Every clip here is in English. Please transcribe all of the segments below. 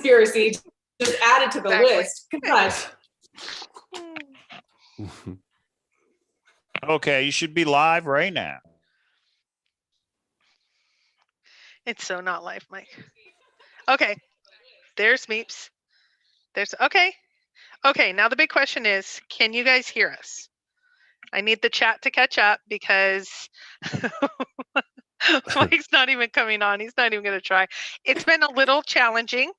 conspiracy. Just add it to the list. Gosh. Okay, you should be live right now. It's so not live, Mike. Okay, there's Meeps. There's okay. Okay, now the big question is, can you guys hear us? I need the chat to catch up because Mike's not even coming on. He's not even going to try. It's been a little challenging.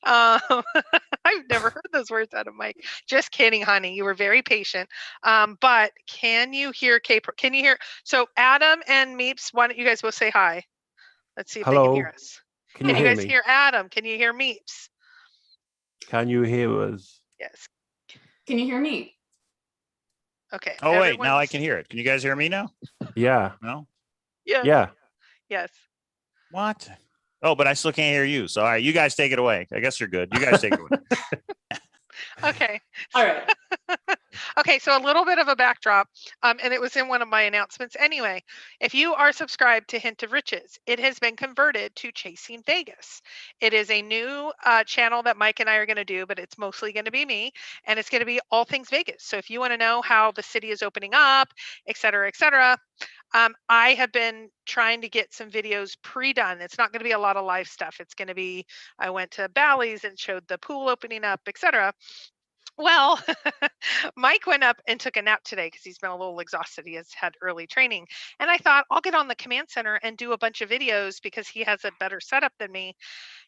I've never heard those words out of Mike. Just kidding, honey. You were very patient. But can you hear K-Pro? Can you hear? So Adam and Meeps, why don't you guys both say hi? Let's see if they can hear us. Can you you hear guys me? hear Adam? Can you hear Meeps? Can you hear us? Yes. Can you hear me? Okay. Oh, wait, now I can hear it. Can you guys hear me now? Yeah. No? Yes. Yeah. Yes. What? Oh, but I still can't hear you. So, all right, you guys take it away. I guess you're good. You guys take it away. Okay. All right. Okay, so a little bit of a backdrop, and it was in one of my announcements anyway. If you are subscribed to Hint of Riches, it has been converted to Chasing Vegas. It is a new channel that Mike and I are going to do, but it's mostly going to be me, and it's going to be all things Vegas. So if you want to know how the city is opening up, et cetera, I have been trying to get some videos pre-done. It's not going to be a lot of live stuff. It's going to be, I went to Bally's and showed the pool opening up, et cetera. Well, Mike went up and took a nap today because he's been a little exhausted. He has had early training. And I thought, I'll get on the command center and do a bunch of videos because he has a better setup than me.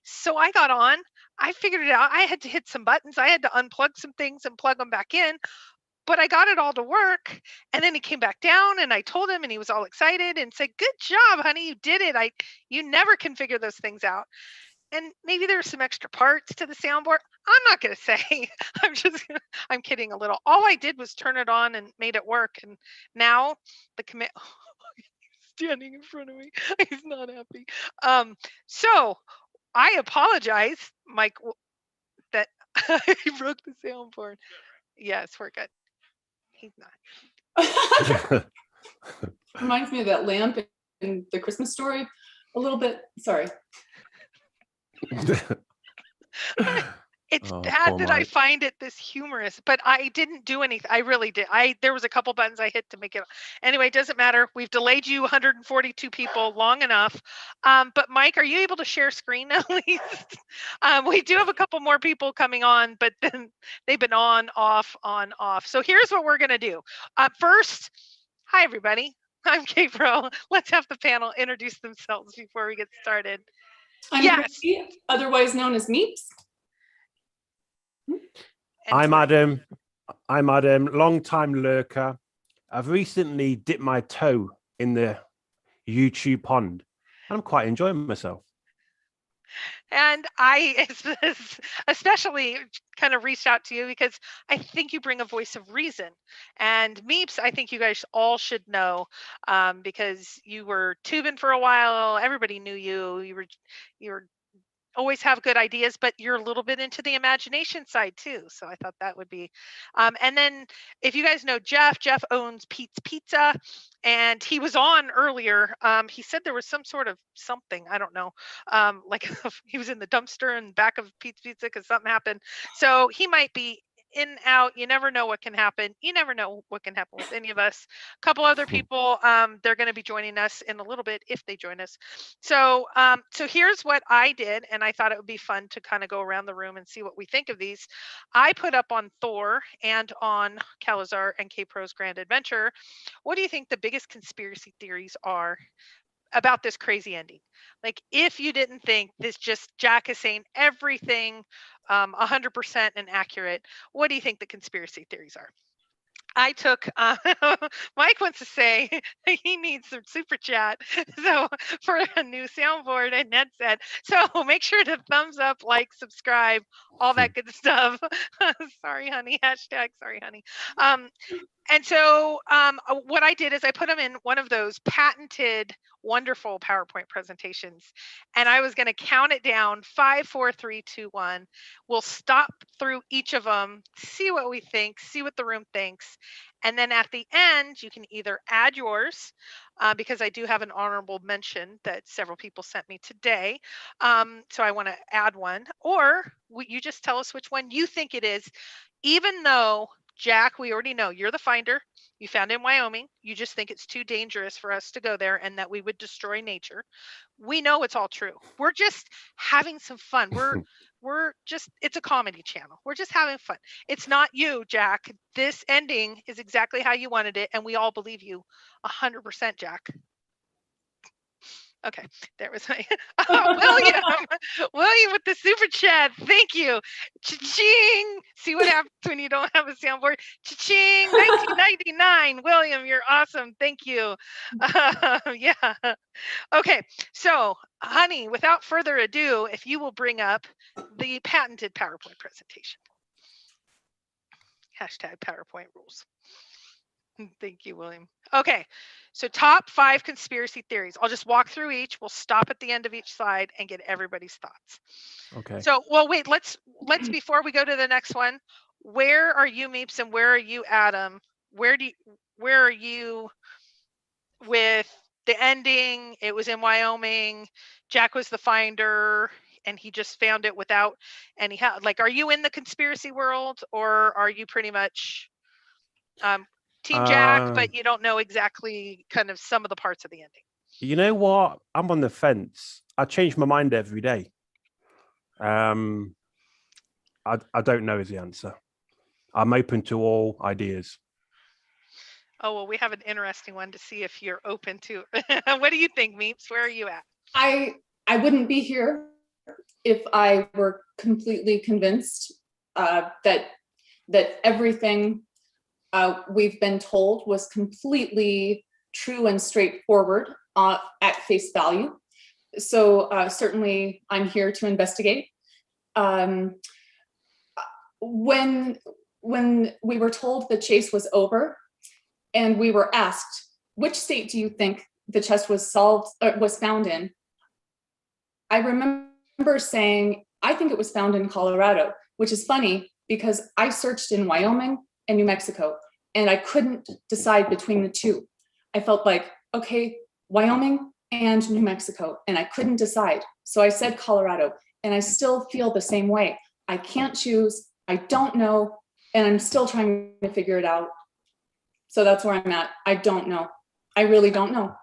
So I got on, I figured it out. I had to hit some buttons. I had to unplug some things and plug them back in. But I got it all to work. And then he came back down and I told him and he was all excited and said, good job, honey, you did it. You never can figure those things out. And maybe there's some extra parts to the soundboard. I'm not going to say. I'm kidding a little. All I did was turn it on and made it work. And now the command, he's standing in front of me. He's not happy. So I apologize, Mike, that he broke the soundboard. Yes, we're good. He's not. Reminds me of that lamp in the Christmas Story a little bit. Sorry. It's bad that I find it this humorous, but I didn't do anything. I really did. There was a couple buttons I hit to make it. Anyway, it doesn't matter. We've delayed you 142 people long enough. But Mike, are you able to share screen at least? We do have a couple more people coming on, but then they've been on, off. So here's what we're going to do. First, hi, everybody. I'm K-Pro. Let's have the panel introduce themselves before we get started. I'm Christy, otherwise known as Meeps. I'm Adam. I'm Adam, long-time lurker. I've recently dipped my toe in the YouTube pond. I'm quite enjoying myself. And I especially kind of reached out to you because I think you bring a voice of reason. And Meeps, I think you guys all should know because you were tubing for a while. Everybody knew you. You were always have good ideas, but you're a little bit into the imagination side too. So I thought that would be, and then if you guys know Jeff owns Pete's Pizza and he was on earlier. He said there was some sort of something, I don't know, like he was in the dumpster in the back of Pete's Pizza because something happened. So he might be in, out, you never know what can happen. You never know what can happen with any of us. A couple other people, they're going to be joining us in a little bit if they join us. So here's what I did, and I thought it would be fun to kind of go around the room and see what we think of these. I put up on Thor and on Cowlazars and K-Pro's Grand Adventure, what do you think the biggest conspiracy theories are about this crazy ending? Like, if you didn't think this, just Jack is saying everything 100% and accurate, what do you think the conspiracy theories are? I took, Mike wants to say he needs some super chat. So for a new soundboard and headset. So make sure to thumbs up, like, subscribe, all that good stuff. Sorry, honey. Hashtag sorry, honey. And so what I did is I put them in one of those patented, wonderful PowerPoint presentations. And I was going to count it down, 5, 4, 3, 2, 1. We'll stop through each of them, see what we think, see what the room thinks. And then at the end, you can either add yours, because I do have an honorable mention that several people sent me today. So I want to add one, or you just tell us which one you think it is, even though, Jack, we already know you're the finder. You found it in Wyoming. You just think it's too dangerous for us to go there and that we would destroy nature. We know it's all true. We're just having some fun. We're just, it's a comedy channel. We're just having fun. It's not you, Jack. This ending is exactly how you wanted it, and we all believe you 100%, Jack. Okay, there was my William with the super chat. Thank you. Cha-ching. See what happens when you don't have a soundboard. Cha-ching. 1999. William, you're awesome. Thank you. Yeah. Okay, so honey, without further ado, if you will bring up the patented PowerPoint presentation. Hashtag PowerPoint rules. Thank you, William. Okay, so top 5 conspiracy theories. I'll just walk through each. We'll stop at the end of each slide and get everybody's thoughts. Okay. So, well, wait, let's before we go to the next one, where are you, Meeps, and where are you, Adam? Where are you with the ending? It was in Wyoming. Jack was the finder, and he just found it without any help. Like, are you in the conspiracy world, or are you pretty much Team Jack, but you don't know exactly kind of some of the parts of the ending? You know what? I'm on the fence. I change my mind every day. I don't know is the answer. I'm open to all ideas. Oh, well, we have an interesting one to see if you're open to. What do you think, Meeps? Where are you at? I wouldn't be here if I were completely convinced that everything we've been told was completely true and straightforward at face value. So certainly I'm here to investigate. When we were told the chase was over and we were asked, which state do you think the chest was found in? I remember saying, I think it was found in Colorado, which is funny because I searched in Wyoming and New Mexico, and I couldn't decide between the two. I felt like, okay, Wyoming and New Mexico, and I couldn't decide. So I said Colorado, and I still feel the same way. I can't choose, I don't know, and I'm still trying to figure it out. So that's where I'm at. I don't know. I really don't know.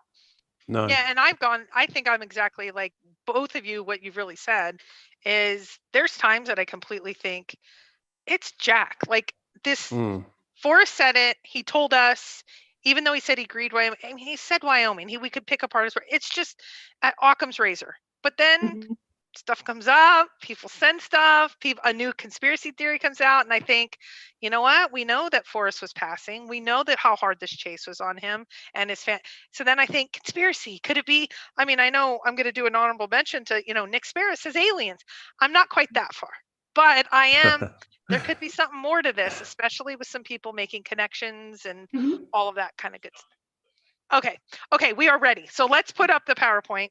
No. Yeah, and I think I'm exactly like both of you. What you've really said is there's times that I completely think it's Jack. Like this, Forrest said it. He told us, even though he said he agreed Wyoming, I mean, he said Wyoming. We could pick apart his word. It's just at Occam's razor. But then stuff comes up, people send stuff, a new conspiracy theory comes out, and I think, you know what? We know that Forrest was passing. We know that how hard this chase was on him and his fan. So then I think conspiracy. Could it be? I mean, I know I'm going to do an honorable mention to, Nick Sparrow says aliens. I'm not quite that far, but I am. There could be something more to this, especially with some people making connections and all of that kind of good stuff. Okay, we are ready. So let's put up the PowerPoint.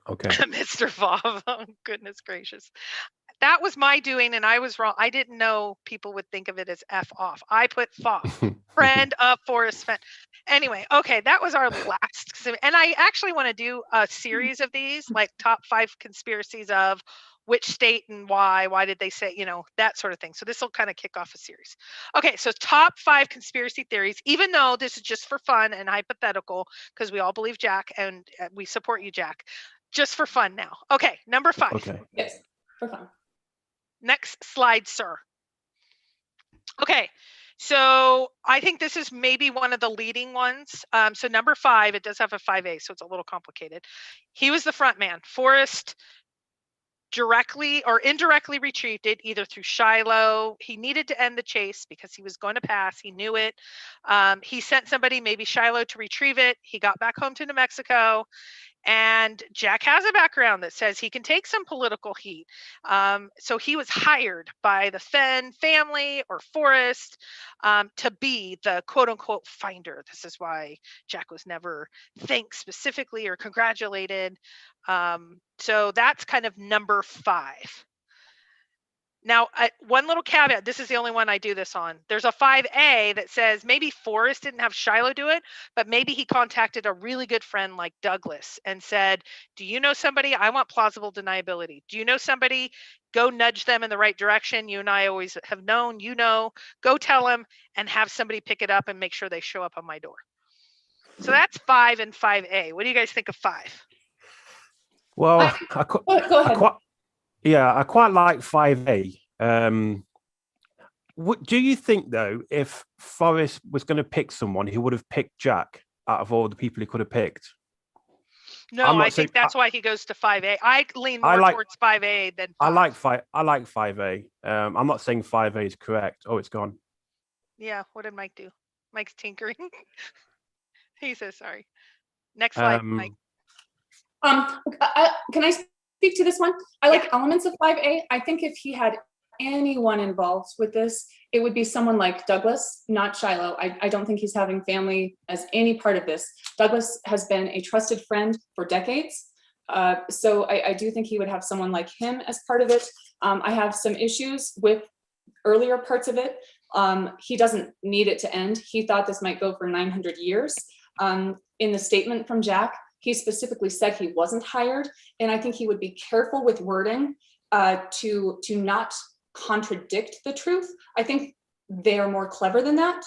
Okay. Mr. Fob, oh, goodness gracious. That was my doing, and I was wrong. I didn't know people would think of it as F off. I put Fob, friend of Forrest Fenn. Anyway, okay, that was our last. And I actually want to do a series of these, like top 5 conspiracies of which state and why did they say, that sort of thing. So this will kind of kick off a series. Okay, so top 5 conspiracy theories, even though this is just for fun and hypothetical, because we all believe Jack and we support you, Jack. Just for fun now. Okay, number 5. Okay. Yes, for fun. Next slide, sir. Okay, so I think this is maybe one of the leading ones. So number 5, it does have a 5A, so it's a little complicated. He was the front man. Forrest directly or indirectly retrieved it, either through Shiloh. He needed to end the chase because he was going to pass. He knew it. He sent somebody, maybe Shiloh, to retrieve it. He got back home to New Mexico. And Jack has a background that says he can take some political heat. So he was hired by the Fenn family or Forrest to be the quote unquote finder. This is why Jack was never thanked specifically or congratulated. So that's kind of number 5. Now, one little caveat, this is the only one I do this on. There's a 5A that says maybe Forrest didn't have Shiloh do it, but maybe he contacted a really good friend like Douglas and said, do you know somebody? I want plausible deniability. Do you know somebody? Go nudge them in the right direction. You and I always have known, go tell them and have somebody pick it up and make sure they show up on my door. So that's 5 and 5A. What do you guys think of 5? Well, Go ahead. I quite like 5A. Do you think, though, if Forrest was going to pick someone, he would have picked Jack out of all the people he could have picked? No, I think that's why he goes to 5A. I lean more towards 5A than 5. I like 5A. I'm not saying 5A is correct. Oh, it's gone. Yeah, what did Mike do? Mike's tinkering. He's so sorry. Next slide, Mike. Can I speak to this one? I like elements of 5A. I think if he had anyone involved with this, it would be someone like Douglas, not Shiloh. I don't think he's having family as any part of this. Douglas has been a trusted friend for decades. So I do think he would have someone like him as part of it. I have some issues with earlier parts of it. He doesn't need it to end. He thought this might go for 900 years. In the statement from Jack, he specifically said he wasn't hired. And I think he would be careful with wording to not contradict the truth. I think they are more clever than that.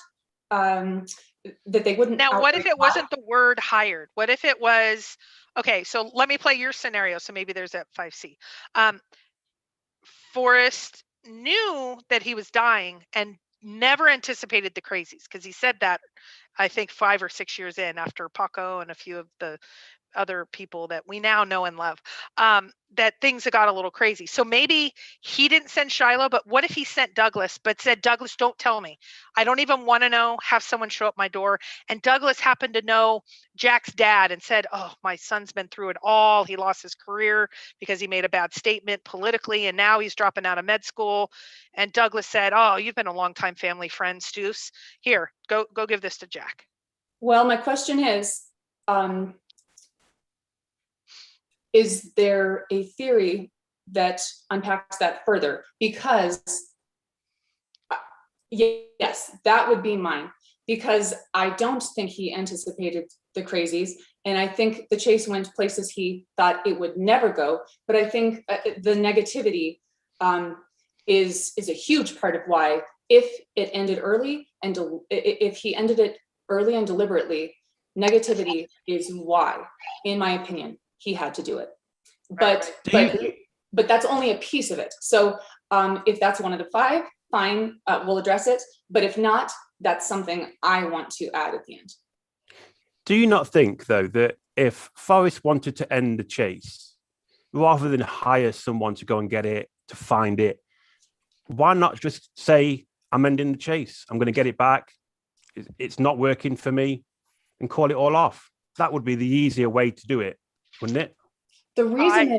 That they wouldn't. Now, what if it wasn't the word hired? What if it was, okay, so let me play your scenario. So maybe there's that 5C. Forrest knew that he was dying and never anticipated the crazies, because he said that, I think 5 or 6 years in, after Paco and a few of the other people that we now know and love, that things got a little crazy. So maybe he didn't send Shiloh, but what if he sent Douglas, but said, Douglas, don't tell me. I don't even want to know. Have someone show up my door. And Douglas happened to know Jack's dad and said, oh, my son's been through it all. He lost his career because he made a bad statement politically, and now he's dropping out of med school. And Douglas said, oh, you've been a longtime family friend, Stoos. Here, go give this to Jack. Well, my question is there a theory that unpacks that further? Because yes, that would be mine, because I don't think he anticipated the crazies. And I think the chase went places he thought it would never go. But I think the negativity is a huge part of why, if it ended early and if he ended it early and deliberately, negativity is why, in my opinion, he had to do it. But that's only a piece of it. So if that's one of the 5, fine, we'll address it. But if not, that's something I want to add at the end. Do you not think, though, that if Forrest wanted to end the chase, rather than hire someone to go and get it, to find it, why not just say, I'm ending the chase, I'm going to get it back, it's not working for me, and call it all off? That would be the easier way to do it, wouldn't it? The reason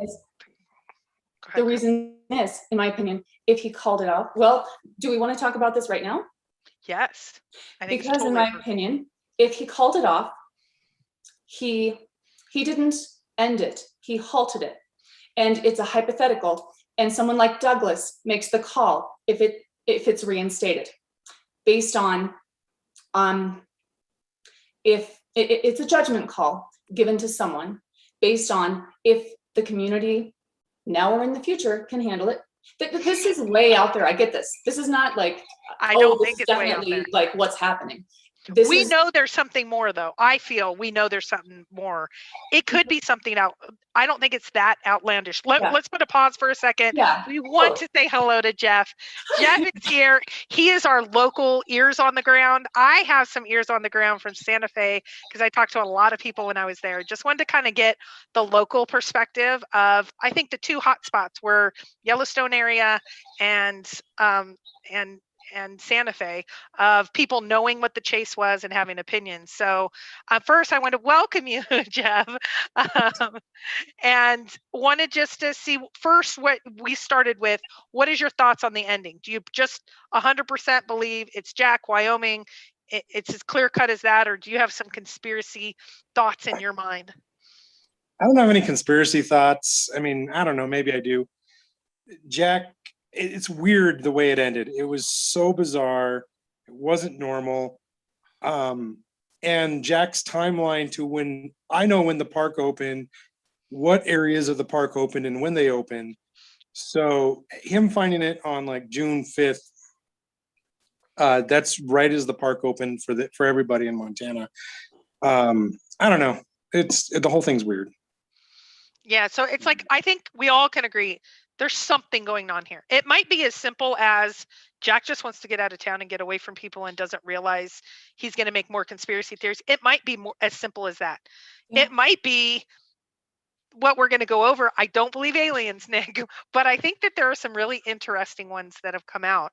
is, in my opinion, if he called it off, well, do we want to talk about this right now? Yes. Because in my opinion, if he called it off, he didn't end it, he halted it. And it's a hypothetical. And someone like Douglas makes the call if it's reinstated, based on if it's a judgment call given to someone based on if the community now or in the future can handle it. This is way out there. I get this. This is not like, I don't think it's way out definitely there. like what's happening. We know there's something more, though. I feel we know there's something more. It could be something out. I don't think it's that outlandish. Let's put a pause for a second. Yeah. We want to say hello to Jeff. Jeff is here. He is our local ears on the ground. I have some ears on the ground from Santa Fe because I talked to a lot of people when I was there. Just wanted to kind of get the local perspective of, I think the 2 hot spots were Yellowstone area and Santa Fe, of people knowing what the chase was and having opinions. So first I want to welcome you, Jeff, and wanted just to see first what we started with. What is your thoughts on the ending? Do you just 100% believe it's Jack, Wyoming? It's as clear cut as that, or do you have some conspiracy thoughts in your mind? I don't have any conspiracy thoughts. I mean, I don't know, maybe I do. Jack it's weird the way it ended. It was so bizarre. It wasn't normal. And Jack's timeline to when I know when the park opened, what areas of the park opened and when they opened. So him finding it on like June 5th, that's right as the park opened for everybody in Montana. I don't know. The whole thing's weird. Yeah, so it's like, I think we all can agree there's something going on here. It might be as simple as Jack just wants to get out of town and get away from people and doesn't realize he's going to make more conspiracy theories. It might be more as simple as that. Yeah. It might be what we're going to go over. I don't believe aliens, Nick, but I think that there are some really interesting ones that have come out.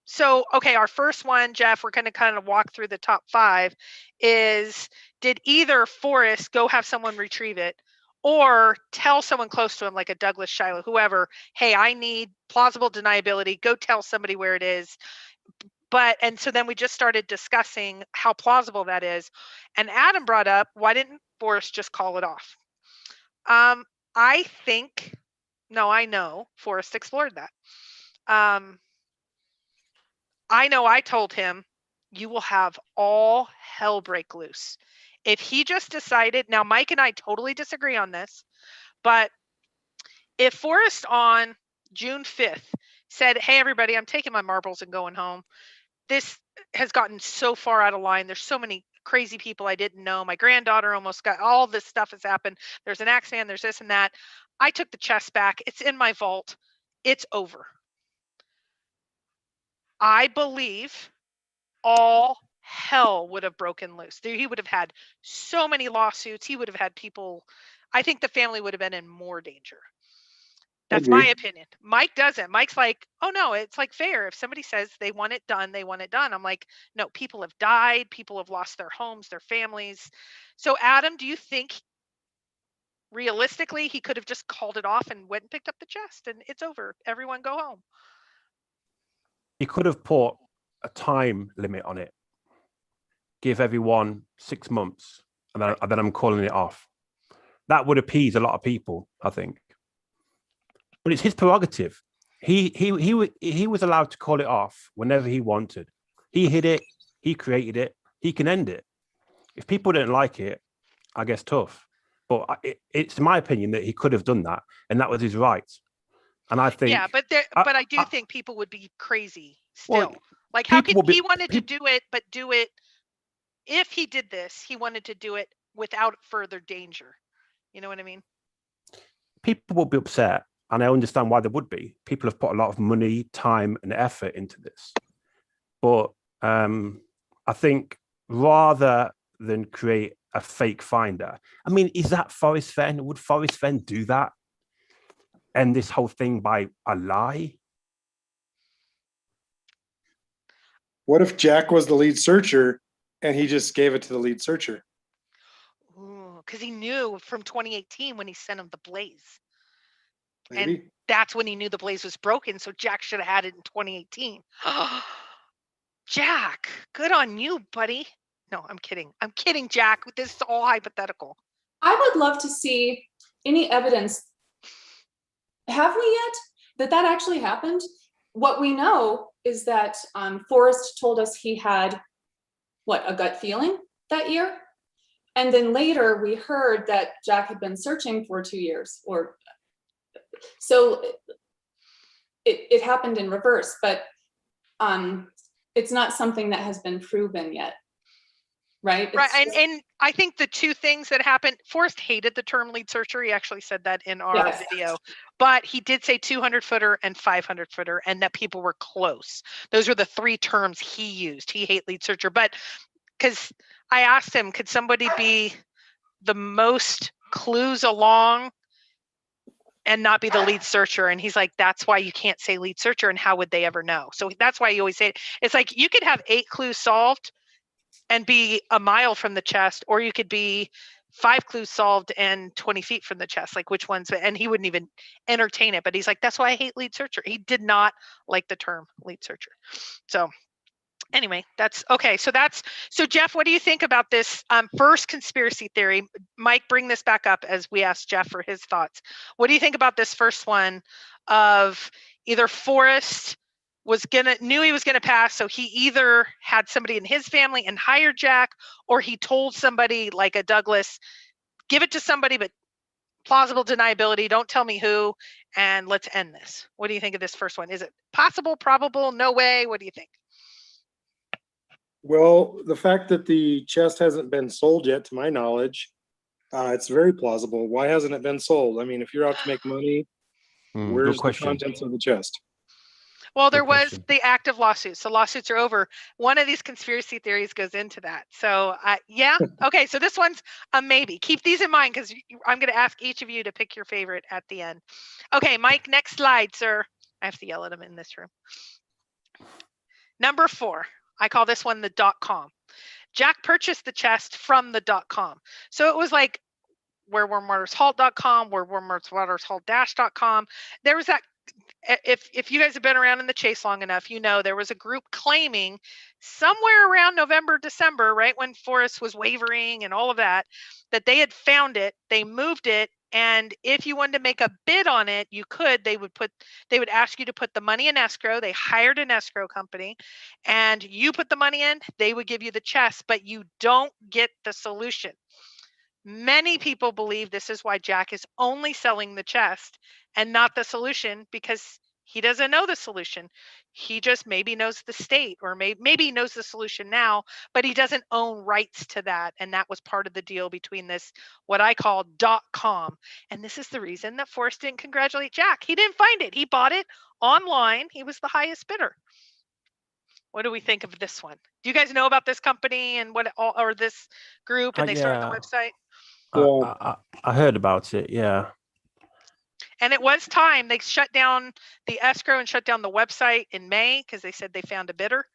So, okay, our first one, Jeff, we're going to kind of walk through the top 5 is, did either Forrest go have someone retrieve it or tell someone close to him, like a Douglas Shiloh, whoever, hey, I need plausible deniability, go tell somebody where it is. And so then we just started discussing how plausible that is. And Adam brought up, why didn't Forrest just call it off? I think, no, I know Forrest explored that. I know I told him, you will have all hell break loose. If he just decided, now Mike and I totally disagree on this, but if Forrest on June 5th said, hey, everybody, I'm taking my marbles and going home. This has gotten so far out of line. There's so many crazy people I didn't know. My granddaughter almost got, all this stuff has happened. There's an accident, there's this and that. I took the chest back. It's in my vault. It's over. I believe all hell would have broken loose. He would have had so many lawsuits. He would have had people. I think the family would have been in more danger. That's my opinion. Mike doesn't. Mike's like, oh no, it's like fair. If somebody says they want it done, they want it done. I'm like, no, people have died. People have lost their homes, their families. So Adam, do you think realistically he could have just called it off and went and picked up the chest and it's over? Everyone go home. He could have put a time limit on it. Give everyone 6 months, and then I'm calling it off. That would appease a lot of people, I think. But it's his prerogative. He was allowed to call it off whenever he wanted. He hid it. He created it. He can end it. If people don't like it, I guess tough. But it's my opinion that he could have done that, and that was his right. And I think, yeah, but I do think people would be crazy still. Well, like, how could he wanted to do it, but do it? If he did this, he wanted to do it without further danger. You know what I mean? People will be upset, and I understand why they would be. People have put a lot of money, time, and effort into this. But I think rather than create a fake finder, I mean, is that Forrest Fenn? Would Forrest Fenn do that? End this whole thing by a lie? What if Jack was the lead searcher and he just gave it to the lead searcher? Because he knew from 2018 when he sent him the blaze. Maybe. And that's when he knew the blaze was broken. So Jack should have had it in 2018. Jack, good on you, buddy. No, I'm kidding. I'm kidding, Jack. This is all hypothetical. I would love to see any evidence. Have we yet that actually happened? What we know is that Forrest told us he had, a gut feeling that year? And then later we heard that Jack had been searching for 2 years, so it happened in reverse, but it's not something that has been proven yet. Right. Right. And I think the two things that happened, Forrest hated the term lead searcher. He actually said that in our video, but he did say 200 footer and 500 footer and that people were close. Those were the 3 terms he used. He hated lead searcher, but because I asked him, could somebody be the most clues along and not be the lead searcher? And he's like, that's why you can't say lead searcher. And how would they ever know? So that's why you always say it. It's like you could have 8 clues solved and be a mile from the chest, or you could be 5 clues solved and 20 feet from the chest. Like, which ones? And he wouldn't even entertain it. But he's like, that's why I hate lead searcher. He did not like the term lead searcher. So anyway, that's okay. So Jeff, what do you think about this first conspiracy theory? Mike, bring this back up as we asked Jeff for his thoughts. What do you think about this first one of either Forrest knew he was gonna pass, so he either had somebody in his family and hired Jack, or he told somebody like a Douglas, give it to somebody, but plausible deniability, don't tell me who, and let's end this. What do you think of this first one? Is it possible, probable, no way? What do you think? Well, the fact that the chest hasn't been sold yet, to my knowledge, it's very plausible. Why hasn't it been sold? I mean, if you're out to make money, Good where's the question. contents of the chest? Well, there Good was question. the active lawsuits. So lawsuits are over. One of these conspiracy theories goes into that. So yeah. Okay. So this one's a maybe. Keep these in mind because I'm going to ask each of you to pick your favorite at the end. Okay, Mike, next slide, sir. I have to yell at him in this room. Number 4. I call this one the .com. Jack purchased the chest from the .com. So it was like where-were-martyrs-halt.com, where-were-martyrs-halt-dash.com. There was that. If you guys have been around in the chase long enough, you know there was a group claiming somewhere around November, December, right when Forrest was wavering and all of that, that they had found it, they moved it, and if you wanted to make a bid on it, you could. They would ask you to put the money in escrow. They hired an escrow company, and you put the money in, they would give you the chest, but you don't get the solution. Many people believe this is why Jack is only selling the chest and not the solution, because he doesn't know the solution. He just maybe knows the state, or maybe he knows the solution now, but he doesn't own rights to that. And that was part of the deal between this, what I call .com. And this is the reason that Forrest didn't congratulate Jack. He didn't find it. He bought it online. He was the highest bidder. What do we think of this one? Do you guys know about this company and or this group, and they started the website? I heard about it. Yeah. And it was time. They shut down the escrow and shut down the website in May because they said they found a bidder.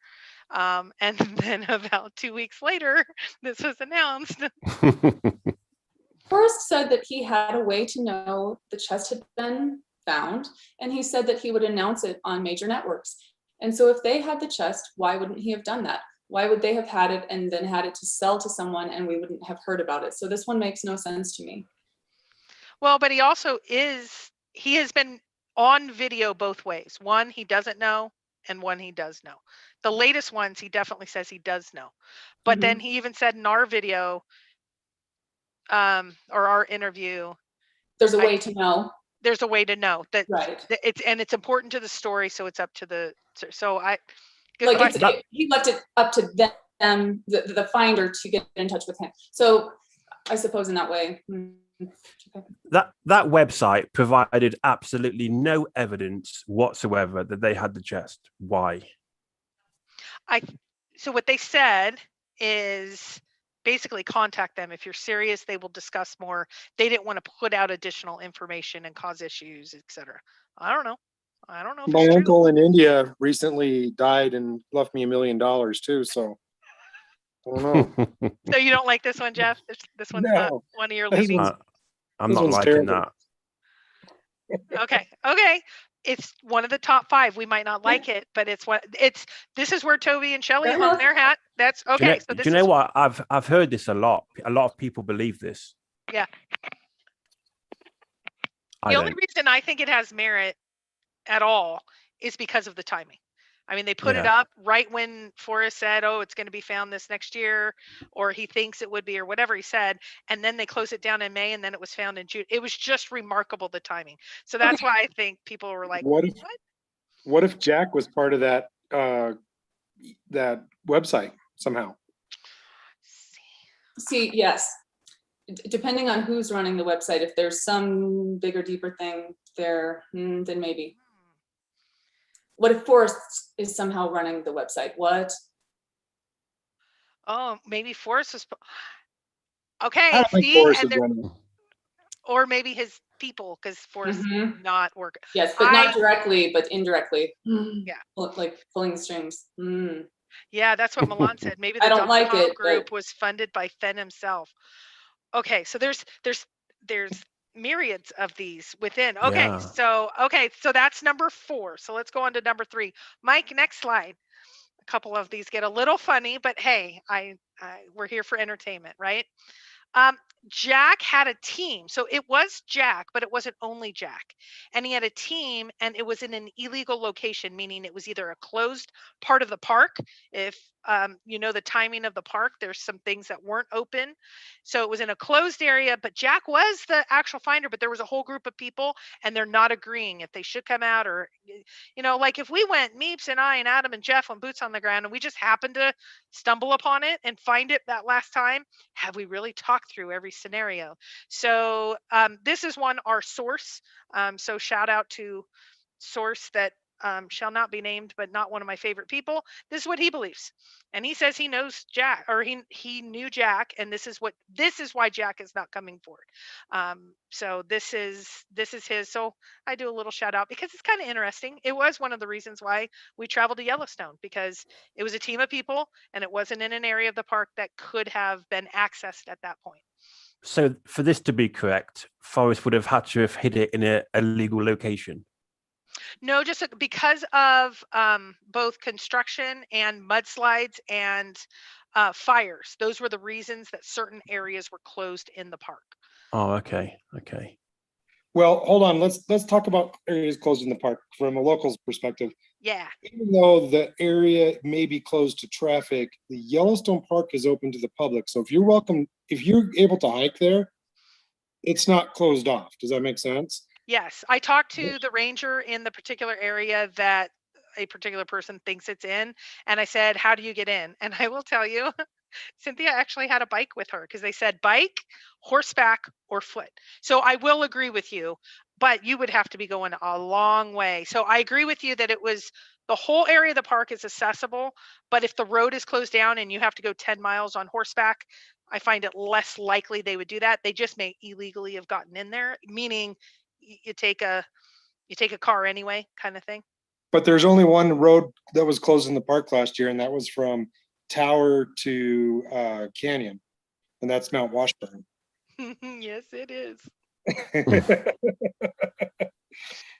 And then about 2 weeks later, this was announced. Forrest said that he had a way to know the chest had been found, and he said that he would announce it on major networks. And so if they had the chest, why wouldn't he have done that? Why would they have had it and then had it to sell to someone and we wouldn't have heard about it? So this one makes no sense to me. Well, but he also he has been on video both ways. One, he doesn't know, and one, he does know. The latest ones, he definitely says he does know. But then he even said in our video, or our interview, there's a way to know. There's a way to know that, right. It's important to the story, so it's up to the. So he left it up to them, the finder, to get in touch with him. So I suppose in that way. Okay. That website provided absolutely no evidence whatsoever that they had the chest. Why? So what they said is basically contact them. If you're serious, they will discuss more. They didn't want to put out additional information and cause issues, etc. I don't know. My uncle in India recently died and left me $1 million too. So I don't know. So you don't like this one, Jeff? This one's not one of your leading. I'm not liking that. Okay. It's one of the top 5. We might not like it, but this is where Toby and Shelley hung their hat. That's okay. Do you know what? I've heard this a lot. A lot of people believe this. Yeah. The only reason I think it has merit at all is because of the timing. I mean, they put it up right when Forrest said, "Oh, it's going to be found this next year," or he thinks it would be, or whatever he said, and then they closed it down in May, and then it was found in June. It was just remarkable, the timing. So that's why I think people were like, what if Jack was part of that that website somehow? See, yes. Depending on who's running the website, if there's some bigger, deeper thing there, then maybe. What if Forrest is somehow running the website? What? Oh, maybe Forrest was. Okay, I don't think Forrest is running. Or maybe his people, because Forrest not work. Yes, but not directly, but indirectly. Yeah, like pulling the strings. Yeah, that's what Milan said. Maybe the I don't like it, group was funded by Fenn himself. Okay, so there's myriads of these within. Okay, so that's number 4. So let's go on to number 3. Mike, next slide. A couple of these get a little funny, but hey, we're here for entertainment, right? Jack had a team. So it was Jack, but it wasn't only Jack. And he had a team, and it was in an illegal location, meaning it was either a closed part of the park. If you know the timing of the park, there's some things that weren't open. So it was in a closed area, but Jack was the actual finder, but there was a whole group of people and they're not agreeing if they should come out or, like if we went, Meeps and I and Adam and Jeff on boots on the ground, and we just happened to stumble upon it and find it that last time, have we really talked through every scenario? So this is one, our source. So shout out to source that shall not be named, but not one of my favorite people. This is what he believes, and he says he knows Jack, or he knew Jack, and this is why Jack is not coming forward. So this is his. So I do a little shout out because it's kind of interesting. It was one of the reasons why we traveled to Yellowstone, because it was a team of people, and it wasn't in an area of the park that could have been accessed at that point. So for this to be correct, Forrest would have had to have hid it in a legal location. No, just because of both construction and mudslides and fires. Those were the reasons that certain areas were closed in the park. Oh, okay. Well, hold on. Let's talk about areas closed in the park from a local's perspective. Yeah. Even though the area may be closed to traffic, the Yellowstone Park is open to the public. So if you're able to hike there, it's not closed off. Does that make sense? Yes, I talked to the ranger in the particular area that a particular person thinks it's in, and I said, how do you get in? And I will tell you, Cynthia actually had a bike with her because they said bike, horseback, or foot. So I will agree with you, but you would have to be going a long way. So I agree with you that it was the whole area of the park is accessible, but if the road is closed down and you have to go 10 miles on horseback, I find it less likely they would do that. They just may illegally have gotten in there, meaning you take a car anyway, kind of thing. But there's only one road that was closed in the park last year, and that was from Tower to Canyon, and that's Mount Washburn. Yes, it is.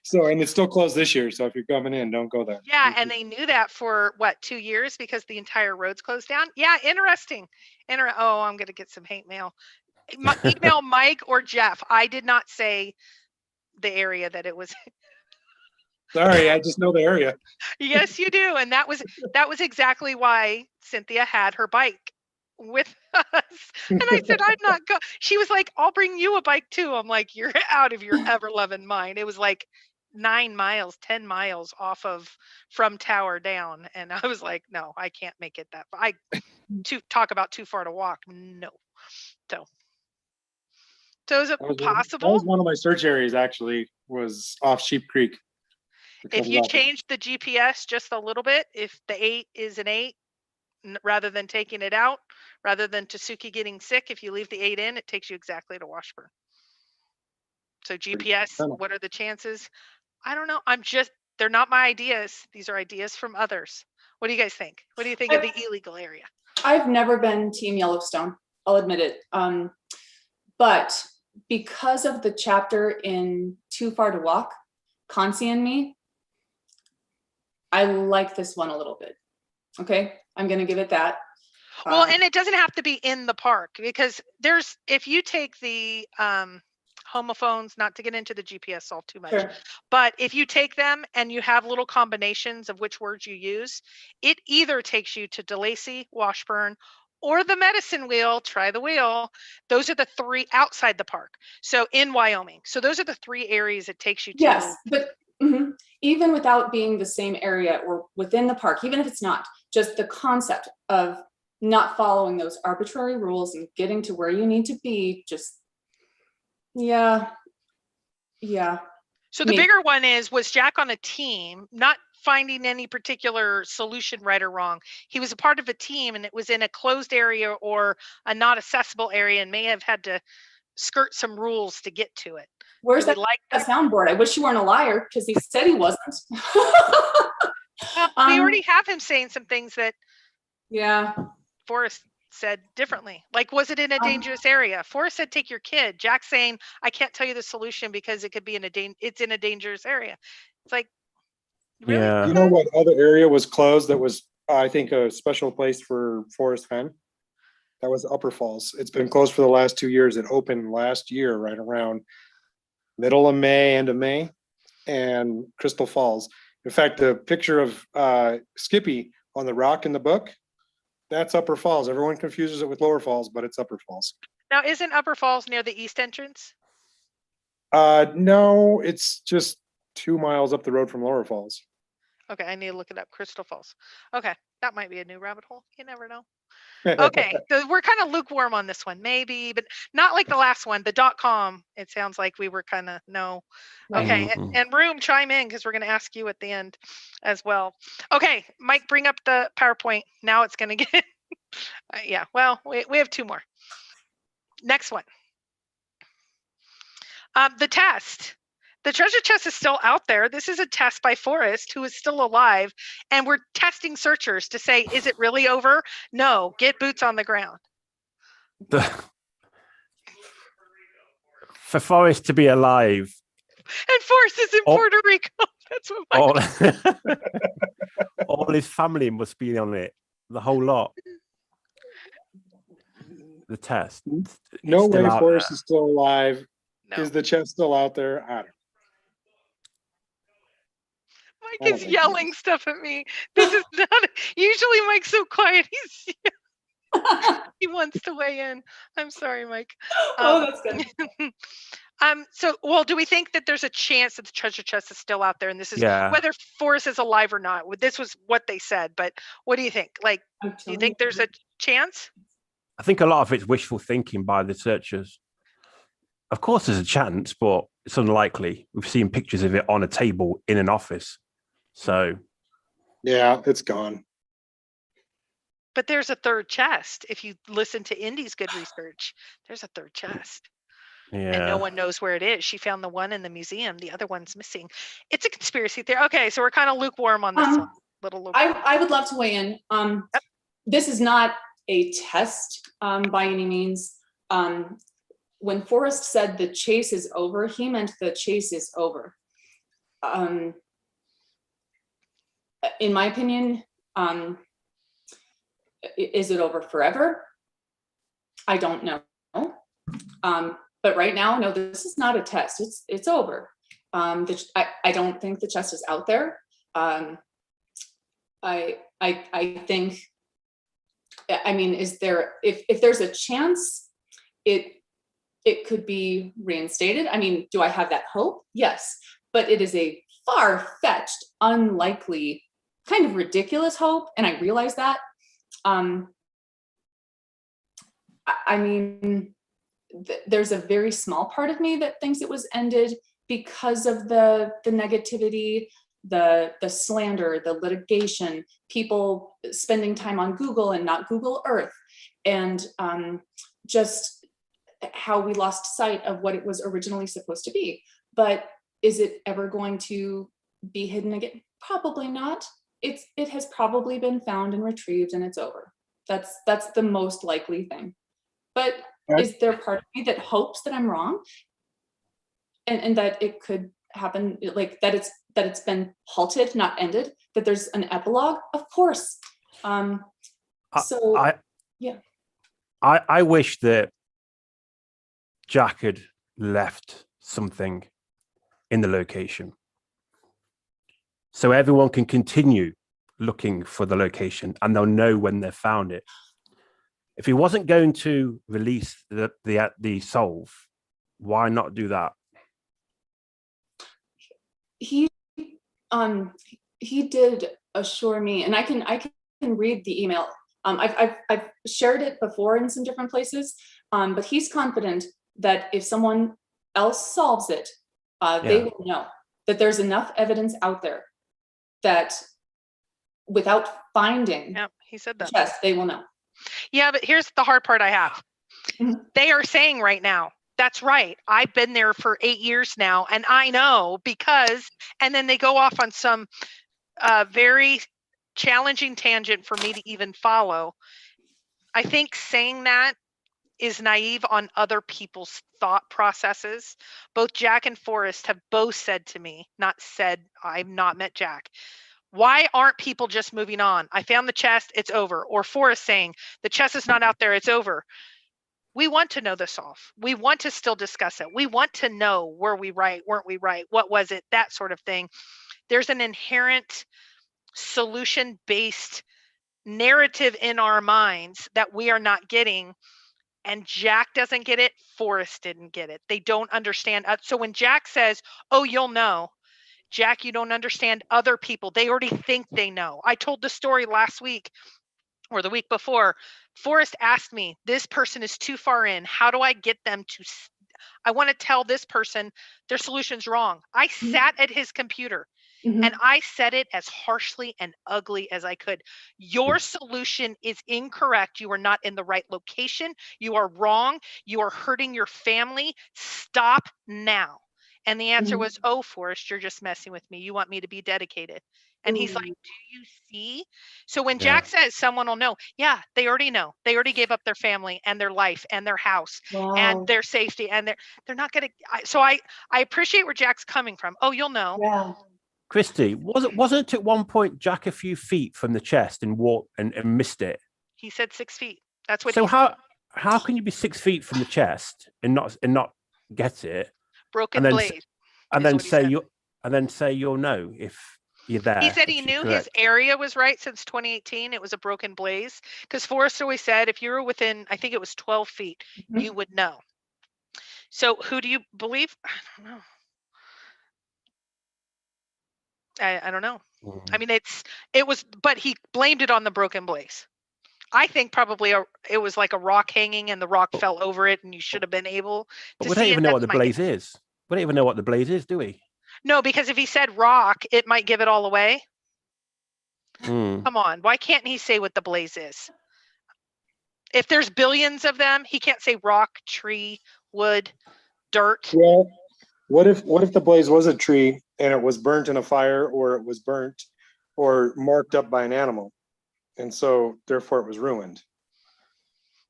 So, and it's still closed this year. So if you're coming in, don't go there. Yeah, and they knew that for what, 2 years, because the entire road's closed down. Yeah, interesting. Oh, I'm gonna get some hate mail. Email Mike or Jeff. I did not say the area that it was. Sorry, I just know the area. Yes, you do. And that was exactly why Cynthia had her bike with us. And I said, I'm not go. She was like, I'll bring you a bike too. I'm like, you're out of your ever loving mind. It was like 9 miles, 10 miles off of from Tower down. And I was like, no, I can't make it that far. Talk about too far to walk. No. So is it possible? That was one of my search areas, actually, was off Sheep Creek. If you change the GPS just a little bit, if the 8 is an 8, rather than taking it out, rather than Tasuki getting sick, if you leave the 8 in, it takes you exactly to Washburn. So GPS, what are the chances? I don't know. They're not my ideas. These are ideas from others. What do you guys think? What do you think of the illegal area? I've never been Team Yellowstone. I'll admit it. But because of the chapter in Too Far to Walk, Concy and me, I like this one a little bit. Okay, I'm gonna give it that. Well, and it doesn't have to be in the park, because if you take the homophones, not to get into the GPS solve too much, Sure. But if you take them and you have little combinations of which words you use, it either takes you to DeLacy, Washburn, or the Medicine Wheel. Try the wheel. Those are the 3 outside the park. So in Wyoming. So those are the 3 areas it takes you to. Yes, but even without being the same area or within the park, even if it's not, just the concept of not following those arbitrary rules and getting to where you need to be, just, yeah. So the bigger one was Jack on a team, not finding any particular solution right or wrong. He was a part of a team, and it was in a closed area or a not accessible area, and may have had to skirt some rules to get to it. Where's that soundboard? I wish you weren't a liar, because he said he wasn't. We already have him saying some things that Forrest said differently. Like, was it in a dangerous area? Forrest said, take your kid. Jack's saying, I can't tell you the solution because it could be it's in a dangerous area. It's like, really? Yeah. You know what other area was closed that was, I think, a special place for Forrest Fenn? That was Upper Falls. It's been closed for the last 2 years. It opened last year, right around middle of May, end of May, and Crystal Falls. In fact, the picture of Skippy on the rock in the book, that's Upper Falls. Everyone confuses it with Lower Falls, but it's Upper Falls. Now, isn't Upper Falls near the east entrance? No, it's just 2 miles up the road from Lower Falls. Okay, I need to look it up. Crystal Falls. Okay, that might be a new rabbit hole. You never know. Okay, so we're kind of lukewarm on this one, maybe, but not like the last one, the .com. It sounds like we were kind of no. Okay, Mhm. and Room, chime in because we're going to ask you at the end as well. Okay, Mike, bring up the PowerPoint. Now it's going to get. Yeah, well, we have 2 more. Next one. The test. The treasure chest is still out there. This is a test by Forrest, who is still alive, and we're testing searchers to say, is it really over? No, get boots on the ground. For Forrest to be alive, And Forrest is in Oh. Puerto Rico. That's what Mike. all his family must be on it, the whole lot. The test. No Still way out Forrest there. is still alive. No. Is the chest still out there? I don't know. I Mike don't is think yelling stuff at me. This is not. Usually Mike's so quiet. He wants to weigh in. I'm sorry, Mike. Oh, that's good. So, well, do we think that there's a chance that the treasure chest is still out there? And this is Yeah. whether Forrest is alive or not. This was what they said, but what do you think? Like, I'm do you telling think there's a chance? I think a lot of it's wishful thinking by the searchers. Of course, there's a chance, but it's unlikely. We've seen pictures of it on a table in an office. So, Yeah, it's gone. But there's a third chest. If you listen to Indy's good research, there's a third chest. And no yeah. one knows where it is. She found the one in the museum. The other one's missing. It's a conspiracy theory. Okay, so we're kind of lukewarm on this one. Little lukewarm. I would love to weigh in. Yep. This is not a test by any means. When Forrest said the chase is over, he meant the chase is over. In my opinion, is it over forever? I don't know. But right now, no, this is not a test. It's over. I don't think the chest is out there. I think. I mean, is there? If there's a chance, it could be reinstated. I mean, do I have that hope? Yes, but it is a far-fetched, unlikely, kind of ridiculous hope, and I realize that. I mean, there's a very small part of me that thinks it was ended because of the negativity, the slander, the litigation, people spending time on Google and not Google Earth, and just how we lost sight of what it was originally supposed to be. But is it ever going to be hidden again? Probably not. It has probably been found and retrieved, and it's over. That's the most likely thing. But is there part of me that hopes that I'm wrong, and that it could happen, like that it's been halted, not ended, that there's an epilogue? Of course. So yeah, I wish that Jack had left something in the location, so everyone can continue looking for the location and they'll know when they've found it. If he wasn't going to release the solve, why not do that? he did assure me, and I can read the email. I've shared it before in some different places, but he's confident that if someone else solves it, they will know that there's enough evidence out there that without finding, Yeah, he said that. yes, they will know. Yeah, but here's the hard part I have. Mhm. They are saying right now, that's right. I've been there for 8 years now, and I know because, and then they go off on some very challenging tangent for me to even follow. I think saying that is naive on other people's thought processes. Both Jack and Forrest have both said to me, not said, I've not met Jack. Why aren't people just moving on? I found the chest, it's over. Or Forrest saying, the chest is not out there, it's over. We want to know the solve. We want to still discuss it. We want to know, were we right? Weren't we right? What was it? That sort of thing. There's an inherent solution-based narrative in our minds that we are not getting. And Jack doesn't get it. Forrest didn't get it. They don't understand. So when Jack says, oh, you'll know, Jack, you don't understand other people. They already think they know. I told the story last week or the week before. Forrest asked me, this person is too far in. How do I get them to, I want to tell this person their solution's wrong. I sat at his computer and I said it as harshly and ugly as I could. Your solution is incorrect. You are not in the right location. You are wrong. You are hurting your family. Stop now. And the answer was, oh, Forrest, you're just messing with me. You want me to be dedicated. And he's like, do you see? So when Jack says someone will know, yeah, they already know. They already gave up their family and their life and their house and their safety. And they're not going to. So I appreciate where Jack's coming from. Oh, you'll know. Yeah. Christy, wasn't it at one point Jack a few feet from the chest and walked and missed it? He said 6 feet. That's what So he said. how can you be 6 feet from the chest and not get it? Broken and then, blade. And then say you'll know if you're there. He said he knew his area was right since 2018. It was a broken blaze. Because Forrest always said if you were within, I think it was 12 feet, you would know. So who do you believe? I don't know. I don't know. I mean, it was, but he blamed it on the broken blaze. I think probably it was like a rock hanging and the rock fell over it and you should have been able to see it. We don't even know what the blaze is. We don't even know what the blaze is, do we? No, because if he said rock, it might give it all away. Come on. Why can't he say what the blaze is? If there's billions of them, he can't say rock, tree, wood, dirt. Well, what if the blaze was a tree and it was burnt in a fire, or it was burnt or marked up by an animal, and so therefore it was ruined?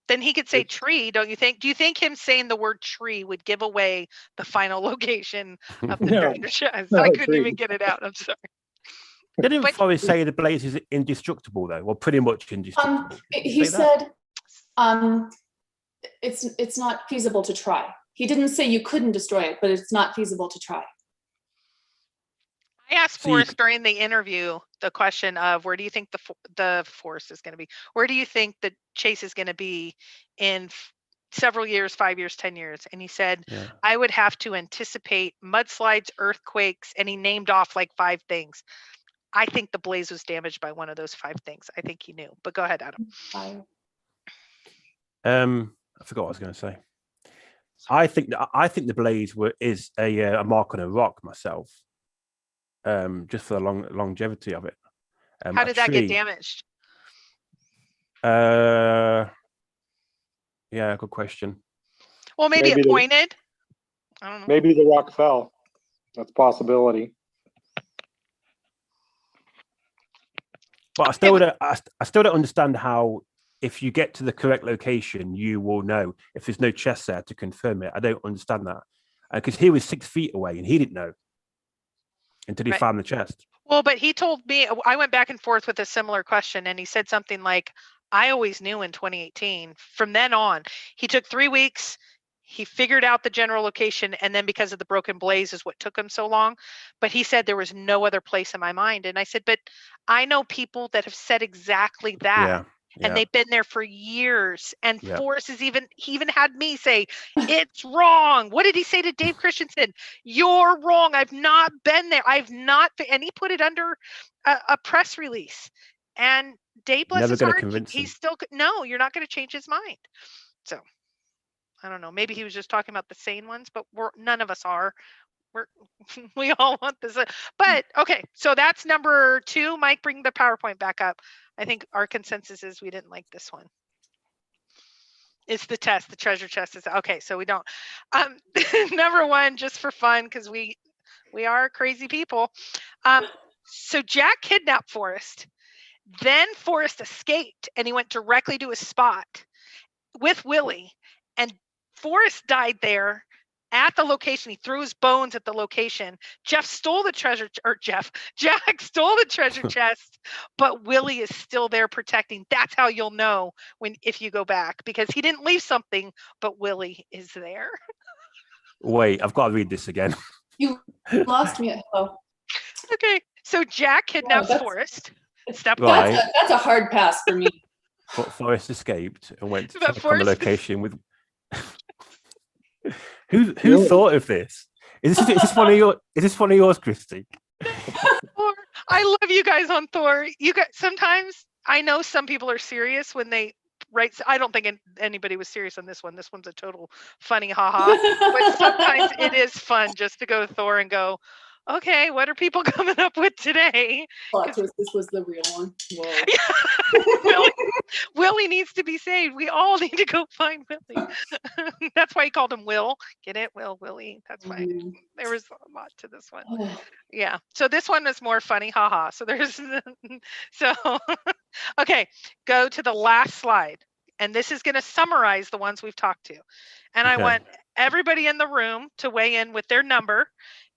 Then he could say tree, don't you think? Do you think him saying the word tree would give away the final location of the treasure chest? I couldn't even get it out. I'm sorry. Didn't Forrest say the blaze is indestructible though, or pretty much indestructible? He said it's not feasible to try. He didn't say you couldn't destroy it, but it's not feasible to try. I asked Forrest during the interview the question of where do you think the forest is going to be? Where do you think the chase is going to be in several years, 5 years, 10 years? And he said, I would have to anticipate mudslides, earthquakes, and he named off like 5 things. I think the blaze was damaged by one of those 5 things. I think he knew. But go ahead, Adam. I forgot what I was going to say. I think the blaze is a mark on a rock myself. Just for the longevity of it. How did that get damaged? Yeah, good question. Well, maybe it pointed. I don't know. Maybe the rock fell. That's a possibility. But I still don't understand how, if you get to the correct location, you will know if there's no chest there to confirm it. I don't understand that, because he was 6 feet away and he didn't know until he found the chest. Well, but he told me, I went back and forth with a similar question, and he said something like, I always knew in 2018. From then on, he took 3 weeks. He figured out the general location, and then because of the broken blaze is what took him so long. But he said there was no other place in my mind. And I said, but I know people that have said exactly that. Yeah. And they've been there for years. And Forrest he even had me say, it's wrong. What did he say to Dave Christensen? You're wrong. I've not been there. And he put it under a press release. And Dave, bless his heart, he's still, no, you're not going to change his mind. So I don't know. Maybe he was just talking about the sane ones, but none of us are. We all want this. But okay, so that's number 2. Mike, bring the PowerPoint back up. I think our consensus is we didn't like this one. It's the test, the treasure chest is okay. So we don't. Number 1, just for fun, because we are crazy people. So Jack kidnapped Forrest. Then Forrest escaped and he went directly to a spot with Willie, and Forrest died there. at the location. He threw his bones at the location. Jack stole the treasure chest, but Willie is still there protecting. That's how you'll know if you go back, because he didn't leave something, but Willie is there. Wait, I've got to read this again. You lost me at hello. Okay, so Jack kidnaps that's- Forrest. Step Right. one. That's a hard pass for me. But Forrest escaped and went to But check on the Forrest- location with. Who Really? thought of this? Is this one of yours, Christy? Thor. I love you guys on Thor. You guys, sometimes I know some people are serious when they write. I don't think anybody was serious on this one. This one's a total funny haha. But sometimes it is fun just to go to Thor and go, okay, what are people coming up with today? Plot twist, this was the real one. Whoa. Willie needs to be saved. We all need to go find Willie. That's why he called him Will. Get it? Willie. That's why. There was a lot to this one. Yeah. So this one is more funny. Haha. So there's okay, go to the last slide. And this is going to summarize the ones we've talked to. And I Okay. want everybody in the room to weigh in with their number,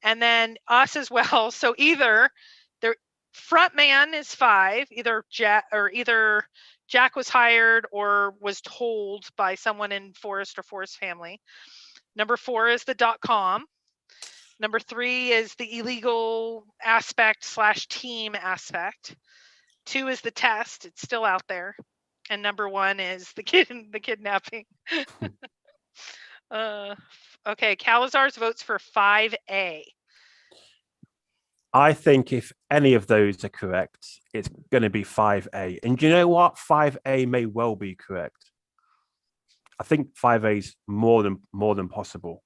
and then us as well. So either their front man is 5, either Jack was hired or was told by someone in Forrest or Forrest family. Number 4 is the .com. Number 3 is the illegal aspect / team aspect. 2 is the test. It's still out there. And number 1 is the kidnapping. Okay, Cowlazars votes for 5A. I think if any of those are correct, it's going to be 5A. And do you know what? 5A may well be correct. I think 5A is more than possible.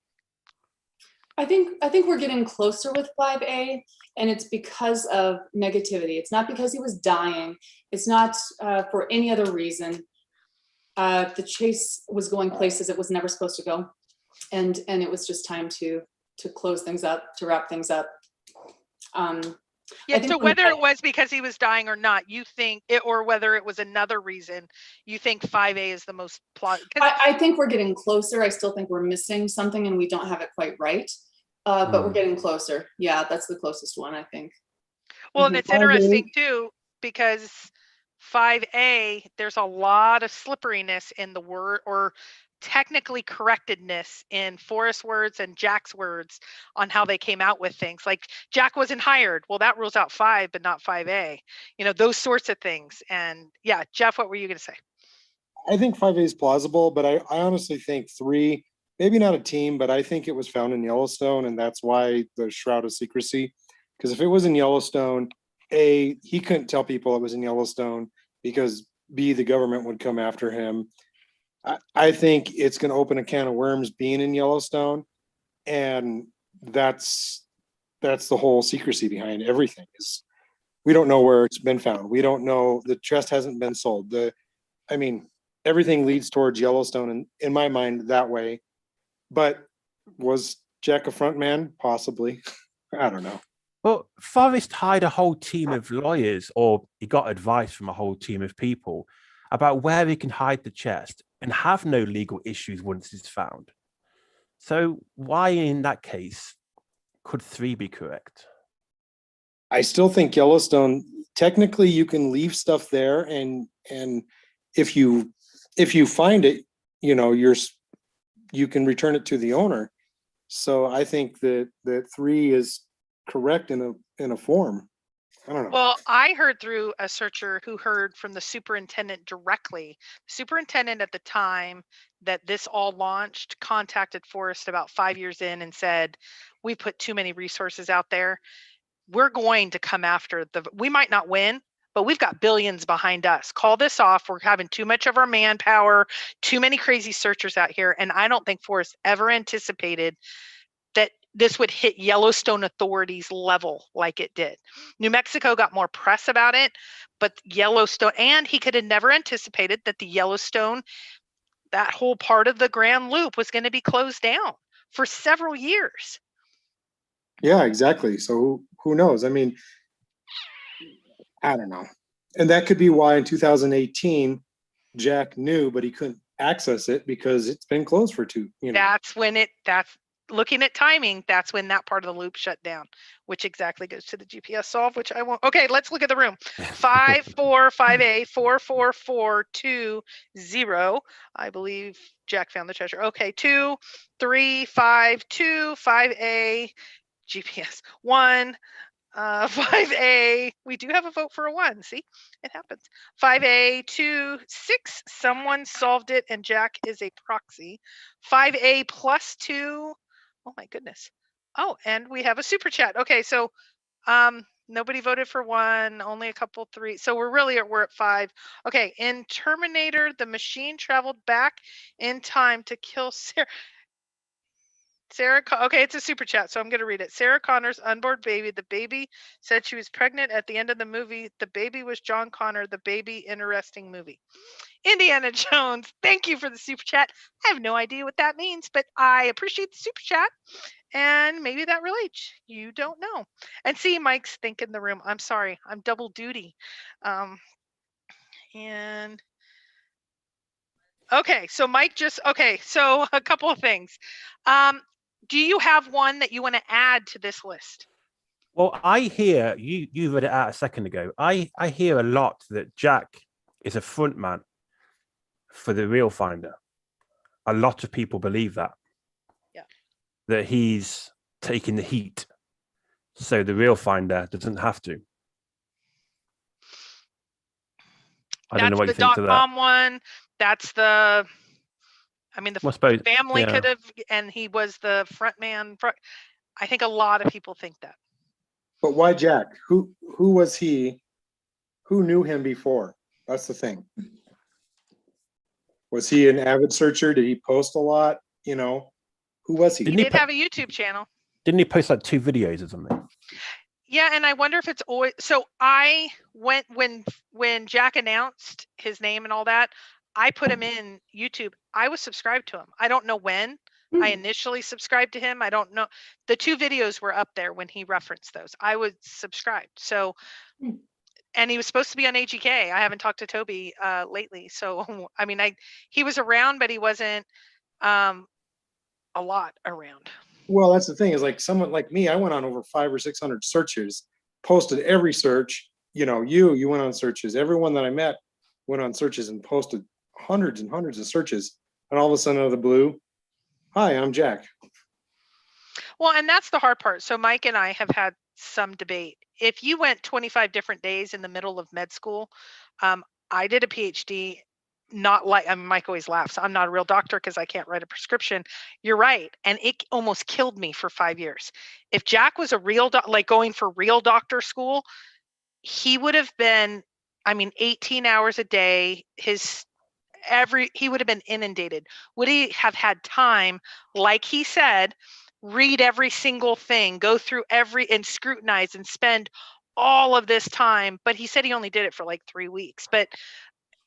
I think we're getting closer with 5A, and it's because of negativity. It's not because he was dying. It's not for any other reason. The chase was going places it was never supposed to go, and it was just time to close things up, to wrap things up. Yeah. So whether it was because he was dying or not, you think it, or whether it was another reason, you think 5A is the most plot. I think we're getting closer. I still think we're missing something, and we don't have it quite right. But we're getting closer. Yeah, that's the closest one, I think. Well, and it's interesting too, because 5A, there's a lot of slipperiness in the word, or technically correctedness in Forrest's words and Jack's words on how they came out with things. Like Jack wasn't hired. Well, that rules out 5, but not 5A. You know, those sorts of things. And yeah, Jeff, what were you going to say? I think 5A is plausible, but I honestly think 3, maybe not a team, but I think it was found in Yellowstone, and that's why the shroud of secrecy. Because if it was in Yellowstone, A, he couldn't tell people it was in Yellowstone, because B, the government would come after him. I think it's going to open a can of worms being in Yellowstone, and that's the whole secrecy behind everything. Is we don't know where it's been found. We don't know, the chest hasn't been sold. Everything leads towards Yellowstone, and in my mind that way. But was Jack a front man? Possibly. I don't know. Well, Forrest hired a whole team of lawyers, or he got advice from a whole team of people about where he can hide the chest and have no legal issues once it's found. So why in that case could 3 be correct? I still think Yellowstone, technically you can leave stuff there, and if you find it, you know, you can return it to the owner. So I think that 3 is correct in a form. I don't know. Well, I heard through a searcher who heard from the superintendent directly. The superintendent at the time that this all launched contacted Forrest about 5 years in and said, we put too many resources out there. We're going to come after we might not win, but we've got billions behind us. Call this off. We're having too much of our manpower, too many crazy searchers out here. And I don't think Forrest ever anticipated that this would hit Yellowstone authorities level like it did. New Mexico got more press about it, but Yellowstone, and he could have never anticipated that the Yellowstone, that whole part of the Grand Loop, was going to be closed down for several years. Yeah, exactly. So who knows? I mean, I don't know. And that could be why in 2018, Jack knew, but he couldn't access it because it's been closed for 2. You know. That's when looking at timing, that's when that part of the loop shut down, which exactly goes to the GPS solve, which I won't. Okay, let's look at the room. 545A 4442 I believe Jack found the treasure. Okay, 2352 5A GPS 1. 5A, we do have a vote for a 1. See, it happens. 5A 26, someone solved it and Jack is a proxy. 5A +2, oh my goodness. Oh, and we have a super chat. Okay, so nobody voted for 1, only a couple 3. So we're at 5. Okay, in Terminator, the machine traveled back in time to kill Sarah, okay, it's a super chat, so I'm going to read it. Sarah Connor's unborn baby. The baby said she was pregnant at the end of the movie. The baby was John Connor. The baby, interesting movie. Indiana Jones, thank you for the super chat. I have no idea what that means, but I appreciate the super chat. And maybe that relates. You don't know. And see, Mike's thinking the room. I'm sorry, I'm double duty. And okay, so Mike just, okay, so a couple of things. Do you have one that you want to add to this list? Well, I hear you read it out a second ago. I hear a lot that Jack is a front man for the Real Finder. A lot of people believe that. Yeah. That he's taking the heat, so the Real Finder doesn't have to. I don't know what you think to that. That's the .com one. That's the. I mean, the family could have, and he was the front man. I think a lot of people think that. But why Jack? Who was he? Who knew him before? That's the thing. Was he an avid searcher? Did he post a lot? You know, who was he? He did have a YouTube channel. Didn't he post like 2 videos or something? Yeah, and I wonder if it's always. So I went when Jack announced his name and all that. I put him in YouTube. I was subscribed to him. I don't know when I initially subscribed to him. I don't know. The 2 videos were up there when he referenced those. I was subscribed. So, and he was supposed to be on AGK. I haven't talked to Toby lately. So, I mean, he was around, but he wasn't a lot around. Well, that's the thing is like someone like me, I went on over 500 or 600 searches, posted every search. You know, you went on searches. Everyone that I met went on searches and posted hundreds and hundreds of searches. And all of a sudden out of the blue, hi, I'm Jack. Well, and that's the hard part. So Mike and I have had some debate. If you went 25 different days in the middle of med school, I did a PhD, not like, I mean, Mike always laughs. I'm not a real doctor because I can't write a prescription. You're right. And it almost killed me for 5 years. If Jack was a real, like going for real doctor school, he would have been, 18 hours a day. He would have been inundated. Would he have had time, like he said, read every single thing, go through and scrutinize and spend all of this time? But he said he only did it for like 3 weeks. But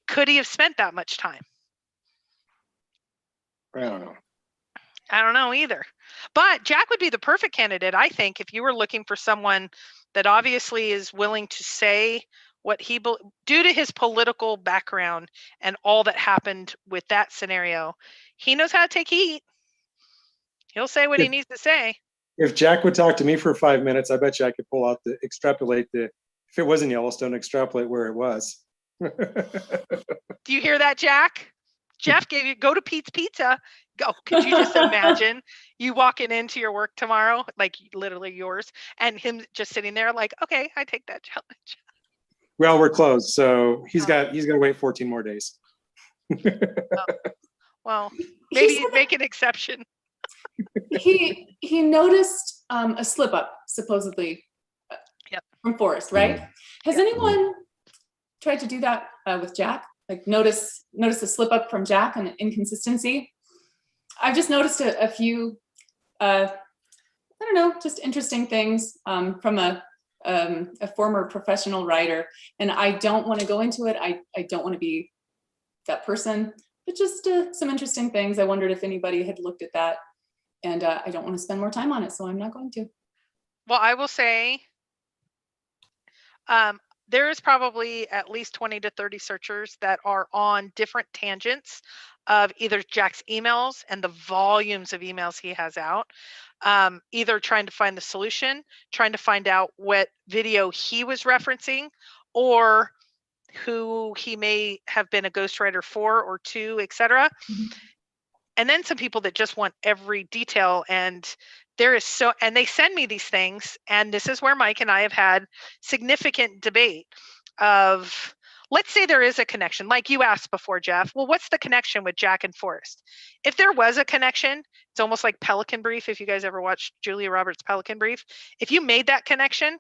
could he have spent that much time? I don't know. I don't know either. But Jack would be the perfect candidate, I think, if you were looking for someone that obviously is willing to say what due to his political background and all that happened with that scenario, he knows how to take heat. He'll say what he needs to say. If Jack would talk to me for 5 minutes, I bet you I could pull out if it was in Yellowstone, extrapolate where it was. Do you hear that, Jack? Jeff gave you go to Pete's Pizza. Go. Could you just imagine you walking into your work tomorrow, like literally yours, and him just sitting there like, okay, I take that challenge. Well, we're closed, so he's got to wait 14 more days. Well, maybe you'd make an exception. He noticed a slip up supposedly from Forrest, right? Has anyone tried to do that with Jack? Like notice a slip up from Jack and an inconsistency? I've just noticed a few, I don't know, just interesting things from a former professional writer, and I don't want to go into it. I don't want to be that person, but just some interesting things. I wondered if anybody had looked at that, and I don't want to spend more time on it, so I'm not going to. Well, I will say there is probably at least 20 to 30 searchers that are on different tangents of either Jack's emails and the volumes of emails he has out, either trying to find the solution, trying to find out what video he was referencing, or who he may have been a ghostwriter for or to, etc. And then some people that just want every detail. And and they send me these things. And this is where Mike and I have had significant debate of, let's say there is a connection, like you asked before, Jeff. Well, what's the connection with Jack and Forrest? If there was a connection, it's almost like Pelican Brief. If you guys ever watched Julia Roberts' Pelican Brief, if you made that connection,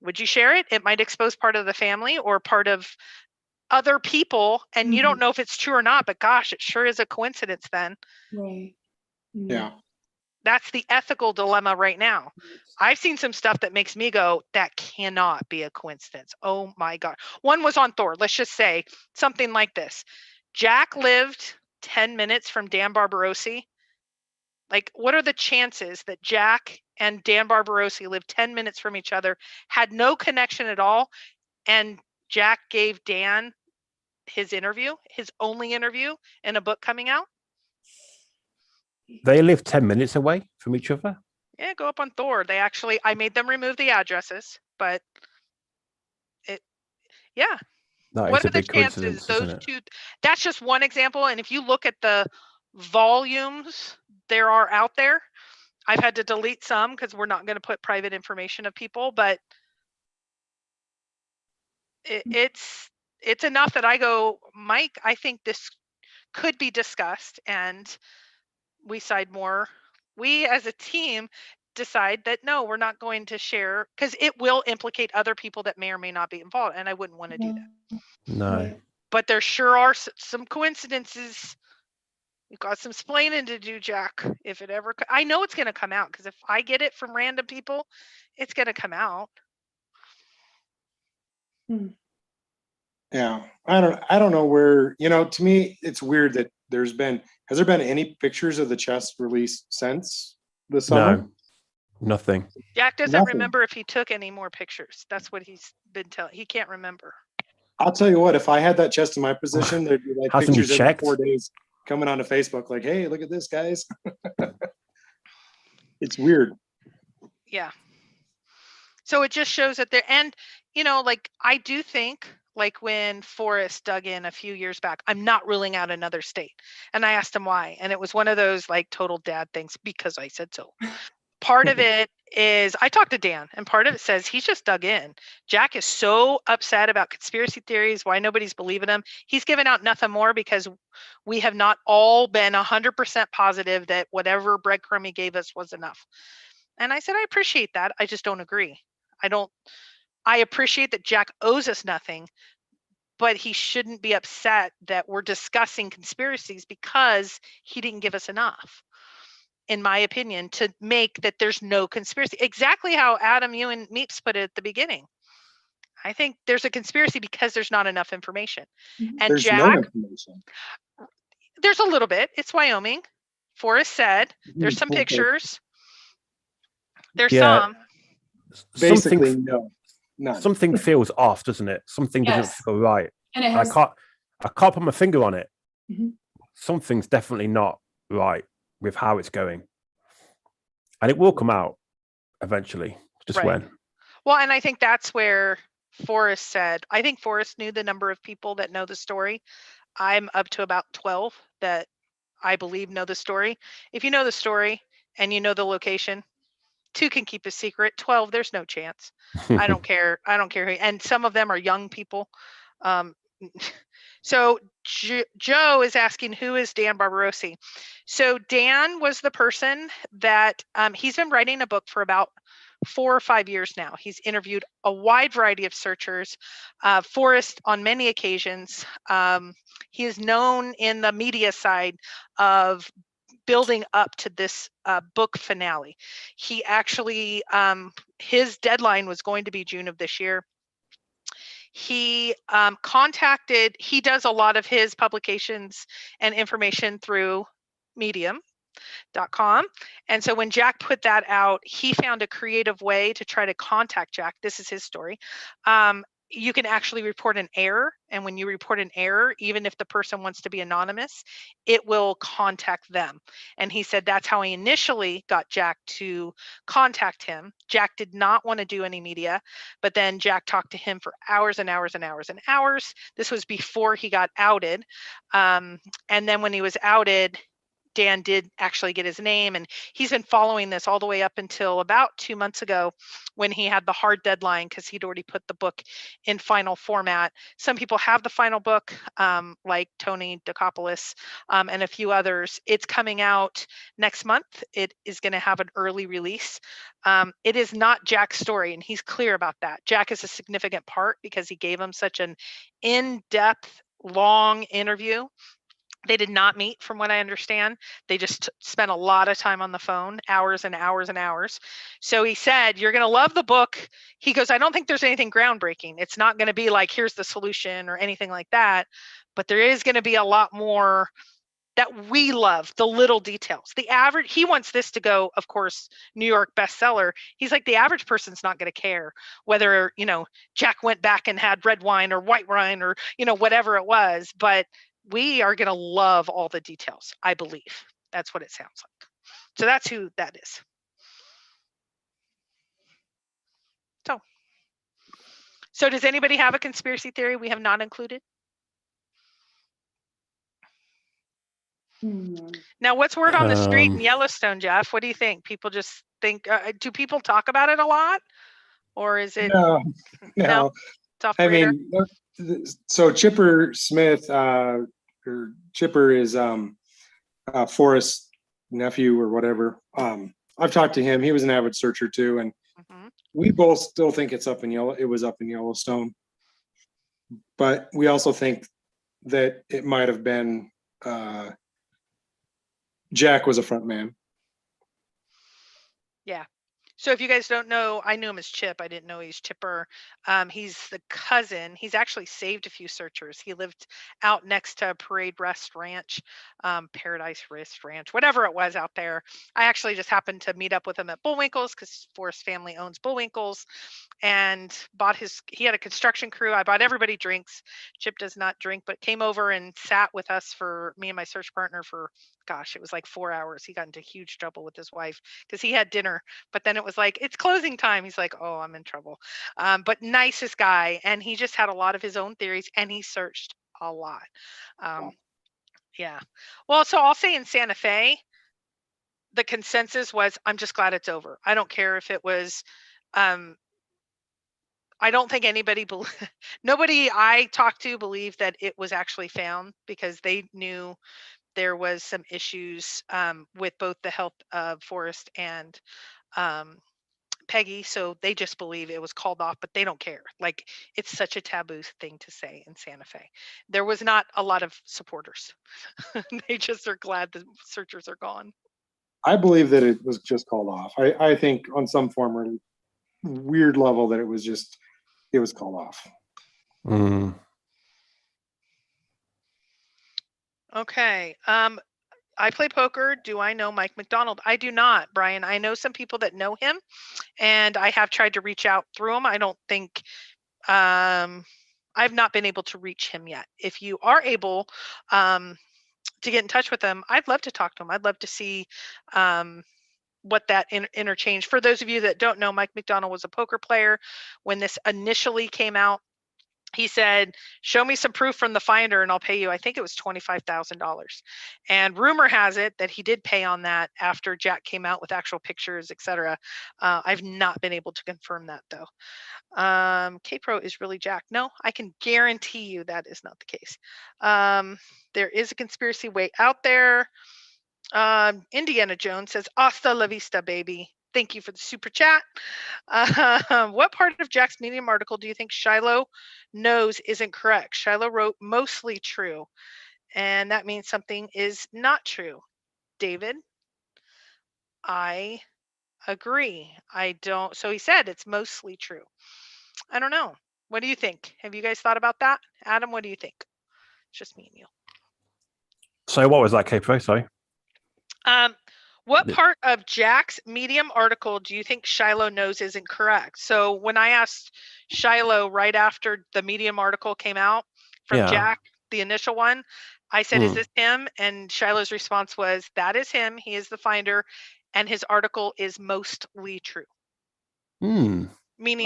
would you share it? It might expose part of the family or part of other people, and you don't know if it's true or not, but gosh, it sure is a coincidence then. Right. Yeah. That's the ethical dilemma right now. I've seen some stuff that makes me go, that cannot be a coincidence. Oh my God. One was on Thor. Let's just say something like this. Jack lived 10 minutes from Dan Barbarosi. Like, what are the chances that Jack and Dan Barbarosi lived 10 minutes from each other, had no connection at all, and Jack gave Dan his interview, his only interview in a book coming out? They live 10 minutes away from each other. Yeah, go up on Thor. I made them remove the addresses, but yeah. That What is a are the big chances coincidence, those isn't it? two? That's just one example. And if you look at the volumes there are out there, I've had to delete some because we're not going to put private information of people, but it's enough that I go, Mike, I think this could be discussed, and we as a team decide that no, we're not going to share, because it will implicate other people that may or may not be involved, and I wouldn't want to do that. No. But there sure are some coincidences. We've got some splaining to do, Jack. If it ever, I know it's going to come out, because if I get it from random people, it's going to come out. Yeah. I don't know where, to me, it's weird that has there been any pictures of the chest released since the summer? No. Nothing. Jack doesn't Nothing. remember if he took any more pictures. That's what he's been telling. He can't remember. I'll tell you what, if I had that chest in my position, there'd be like Hasn't he pictures every checked? 4 days coming onto Facebook, like, hey, look at this, guys. It's weird. Yeah. So it just shows that and like, I do think, like when Forrest dug in a few years back, I'm not ruling out another state. And I asked him why. And it was one of those like total dad things, because I said so. Part of it is, I talked to Dan, and part of it says he's just dug in. Jack is so upset about conspiracy theories, why nobody's believing him. He's given out nothing more because we have not all been 100% positive that whatever breadcrumb he gave us was enough. And I said, I appreciate that. I just don't agree. I appreciate that Jack owes us nothing, but he shouldn't be upset that we're discussing conspiracies because he didn't give us enough, in my opinion, to make that there's no conspiracy. Exactly how Adam, you and Meeps put it at the beginning. I think there's a conspiracy because there's not enough information. And There's Jack, no information. there's a little bit. It's Wyoming. Forrest said there's some pictures. There's some. Basically, Something, no. None. something feels off, doesn't it? Something doesn't Yes. feel right. And it I has, can't put my finger on it. Mhm. Something's definitely not right with how it's going. And it will come out eventually. Just Right. when. Well, and I think that's where Forrest said, I think Forrest knew the number of people that know the story. I'm up to about 12 that I believe know the story. If you know the story and you know the location, 2 can keep a secret. 12, there's no chance. I don't care. I don't care. And some of them are young people. So Joe is asking, who is Dan Barbarosi? So Dan was the person that he's been writing a book for about 4 or 5 years now. He's interviewed a wide variety of searchers. Forrest, on many occasions, he is known in the media side of building up to this book finale. He actually, his deadline was going to be June of this year. He he does a lot of his publications and information through medium.com. And so when Jack put that out, he found a creative way to try to contact Jack. This is his story. you can actually report an error. And when you report an error, even if the person wants to be anonymous, it will contact them. And he said that's how he initially got Jack to contact him. Jack did not want to do any media, but then Jack talked to him for hours and hours and hours and hours. This was before he got outed. And then when he was outed, Dan did actually get his name, and he's been following this all the way up until about 2 months ago when he had the hard deadline because he'd already put the book in final format. Some people have the final book, like Tony Dacopoulos and a few others. It's coming out next month. It is going to have an early release. It is not Jack's story, and he's clear about that. Jack is a significant part because he gave him such an in-depth, long interview. They did not meet, from what I understand. They just spent a lot of time on the phone, hours and hours and hours. So he said, you're going to love the book. He goes, I don't think there's anything groundbreaking. It's not going to be like, here's the solution or anything like that. But there is going to be a lot more that we love, the little details. The average, he wants this to go, of course, New York bestseller. He's like, the average person's not going to care whether, Jack went back and had red wine or white wine or, whatever it was. But we are going to love all the details, I believe. That's what it sounds like. So that's who that is. So does anybody have a conspiracy theory we have not included? Now, what's word on the street in Yellowstone, Jeff? What do you think? People just think, do people talk about it a lot? Or is it? No. It's off the radar? So Chipper Smith, or Chipper is Forrest's nephew or whatever. I've talked to him. He was an avid searcher too, and we both still think it was up in Yellowstone. But we also think that it might have been Jack was a front man. Yeah. So if you guys don't know, I knew him as Chip. I didn't know he's Chipper. He's the cousin. He's actually saved a few searchers. He lived out next to Parade Rest Ranch, Paradise Rest Ranch, whatever it was out there. I actually just happened to meet up with him at Bullwinkle's because Forrest family owns Bullwinkle's, and he had a construction crew. I bought everybody drinks. Chip does not drink, but came over and sat with us, for me and my search partner, for gosh, it was like 4 hours. He got into huge trouble with his wife because he had dinner, but then it was like, it's closing time. He's like, oh, I'm in trouble. But nicest guy. And he just had a lot of his own theories, and he searched a lot. Yeah. Well, so I'll say in Santa Fe, the consensus was, I'm just glad it's over. I don't care if it was, I don't think nobody I talked to believed that it was actually found, because they knew there was some issues with both the health of Forrest and Peggy. So they just believe it was called off, but they don't care. Like, it's such a taboo thing to say in Santa Fe. There was not a lot of supporters. They just are glad the searchers are gone. I believe that it was just called off. I think on some form or weird level that it was called off. Okay. I play poker. Do I know Mike McDonald? I do not, Brian. I know some people that know him, and I have tried to reach out through him. I don't think I've not been able to reach him yet. If you are able to get in touch with him, I'd love to talk to him. I'd love to see what that interchange. For those of you that don't know, Mike McDonald was a poker player when this initially came out. He said, show me some proof from the finder and I'll pay you. I think it was $25,000. And rumor has it that he did pay on that after Jack came out with actual pictures, etc. I've not been able to confirm that though. K-Pro is really Jack. No, I can guarantee you that is not the case. There is a conspiracy way out there. Indiana Jones says, hasta la vista, baby. Thank you for the super chat. What part of Jack's Medium article do you think Shiloh knows isn't correct? Shiloh wrote mostly true, and that means something is not true. David, I agree. So he said it's mostly true. I don't know. What do you think? Have you guys thought about that? Adam, what do you think? It's just me and you. So what was that, K-Pro? Sorry. What part of Jack's Medium article do you think Shiloh knows isn't correct? So when I asked Shiloh right after the Medium article came out from Yeah. Jack, the initial one, I said, is Hmm. this him? And Shiloh's response was, that is him. He is the finder. And his article is mostly true. Meaning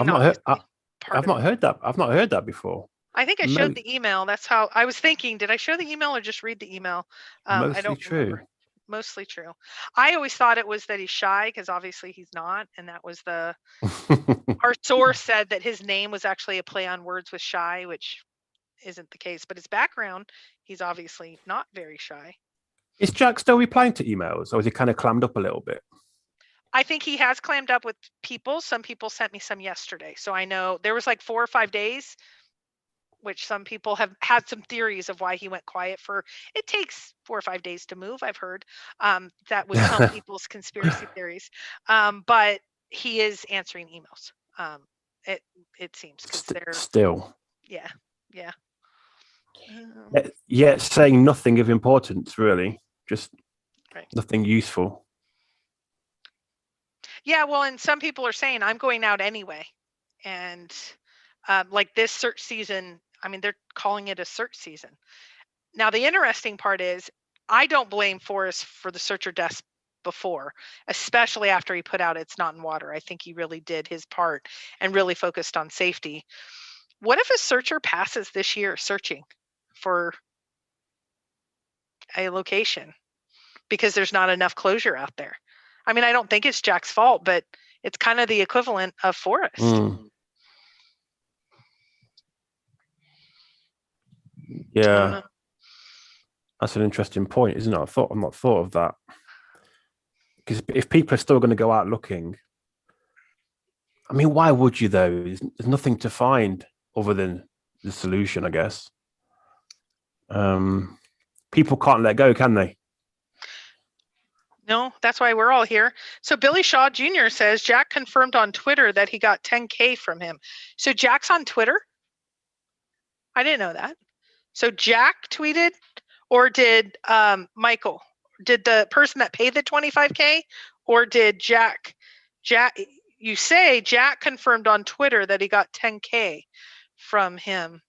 I've not heard. obviously part I've of not it. heard that. I've not heard that before. I think I showed the email. That's how I was thinking. Did I show the email or just read the email? I Mostly don't true. remember. Mostly true. I always thought it was that he's shy because obviously he's not. And that was our source said that his name was actually a play on words with shy, which isn't the case. But his background, he's obviously not very shy. Is Jack still replying to emails, or is he kind of clammed up a little bit? I think he has clammed up with people. Some people sent me some yesterday. So I know there was like 4 or 5 days, which some people have had some theories of why he went quiet for. It takes 4 or 5 days to move, I've heard. That was some people's conspiracy theories. But he is answering emails. It seems because they're Still. yeah. Yeah, saying nothing of importance, really. Just Right. nothing useful. Yeah, well, and some people are saying I'm going out anyway. And like this search season, I mean, they're calling it a search season. Now, the interesting part is I don't blame Forrest for the searcher deaths before, especially after he put out It's Not in Water. I think he really did his part and really focused on safety. What if a searcher passes this year searching for a location because there's not enough closure out there? I mean, I don't think it's Jack's fault, but it's kind of the equivalent of Forrest. Yeah, that's an interesting point, isn't it? I've not thought of that, because if people are still going to go out looking, I mean, why would you though? There's nothing to find other than the solution, I guess. People can't let go, can they? No, that's why we're all here. So Billy Shaw Jr. says Jack confirmed on Twitter that he got 10K from him. So Jack's on Twitter? I didn't know that. So Jack tweeted, or did Michael? Did the person that paid the 25K, or did Jack? You say Jack confirmed on Twitter that he got 10K from him.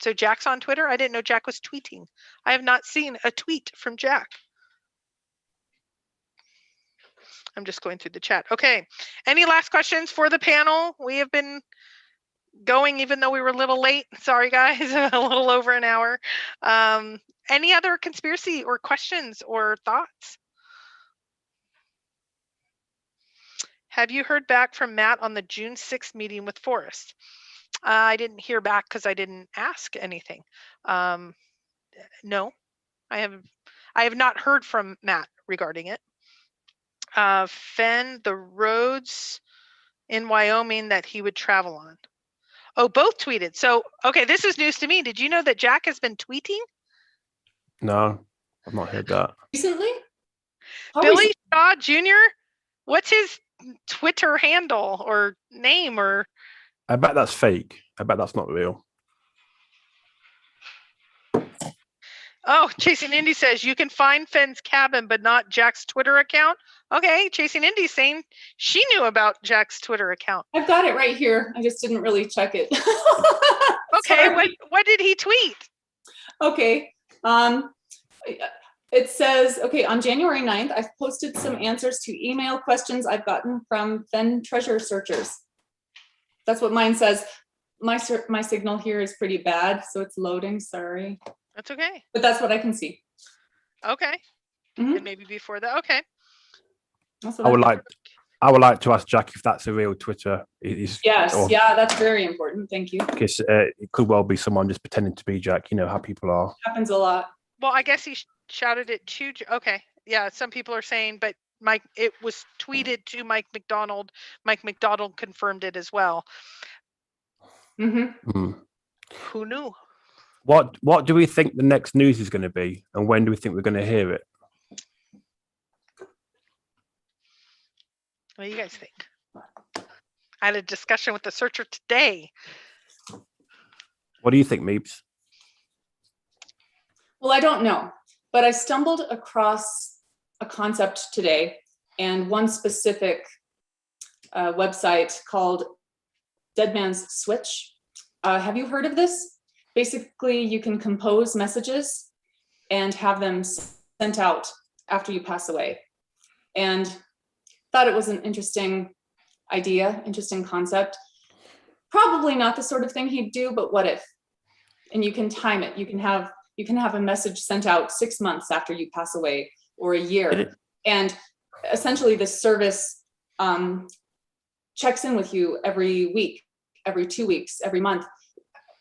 So Jack's on Twitter? I didn't know Jack was tweeting. I have not seen a tweet from Jack. I'm just going through the chat. Okay. Any last questions for the panel? We have been going even though we were a little late. Sorry, guys, a little over an hour. Any other conspiracy or questions or thoughts? Have you heard back from Matt on the June 6th meeting with Forrest? I didn't hear back because I didn't ask anything. No, I have not heard from Matt regarding it. Fenn, the roads in Wyoming that he would travel on. Oh, both tweeted. So, okay, this is news to me. Did you know that Jack has been tweeting? No, I've not heard that. Recently? Billy Shaw Jr., what's his Twitter handle or name? Or I bet that's fake. I bet that's not real. Oh, Chasing Indy says you can find Fenn's cabin, but not Jack's Twitter account. Okay, Chasing Indy saying she knew about Jack's Twitter account. I've got it right here. I just didn't really check it. Okay, Sorry. what did he tweet? Okay. It says, okay, on January 9th, I've posted some answers to email questions I've gotten from Fenn treasure searchers. That's what mine says. My signal here is pretty bad, so it's loading, sorry. That's okay. But that's what I can see. Okay. Mhm. And maybe before that. Okay. That's what I would like to ask Jack if that's a real Twitter. Yes, yeah, that's very important. Thank you. Because it could well be someone just pretending to be Jack. You know how people are. Happens a lot. Well, I guess he shouted it to. Okay. Yeah, some people are saying, but it was tweeted to Mike McDonald. Mike McDonald confirmed it as well. Mm-hmm. Who knew? What do we think the next news is going to be, and when do we think we're going to hear it? What do you guys think? I had a discussion with the searcher today. What do you think, Meeps? Well, I don't know, but I stumbled across a concept today, and one specific website called Dead Man's Switch. Have you heard of this? Basically, you can compose messages and have them sent out after you pass away. And thought it was an interesting idea, interesting concept. Probably not the sort of thing he'd do, but what if? And you can time it. You can have a message sent out 6 months after you pass away, or a year. And essentially this service checks in with you every week, every 2 weeks, every month,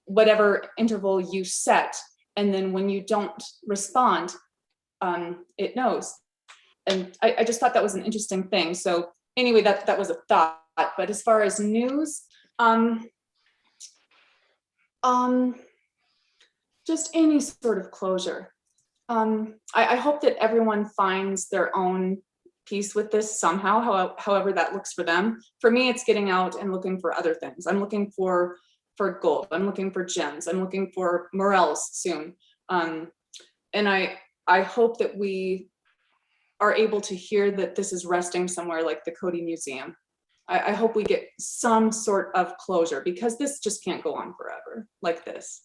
whatever interval you set. And then when you don't respond, it knows. And I just thought that was an interesting thing. So anyway, that was a thought. But as far as news, just any sort of closure. I hope that everyone finds their own peace with this somehow, however that looks for them. For me, it's getting out and looking for other things. I'm looking for gold. I'm looking for gems. I'm looking for morels soon. And I hope that we are able to hear that this is resting somewhere like the Cody Museum. I hope we get some sort of closure, because this just can't go on forever like this.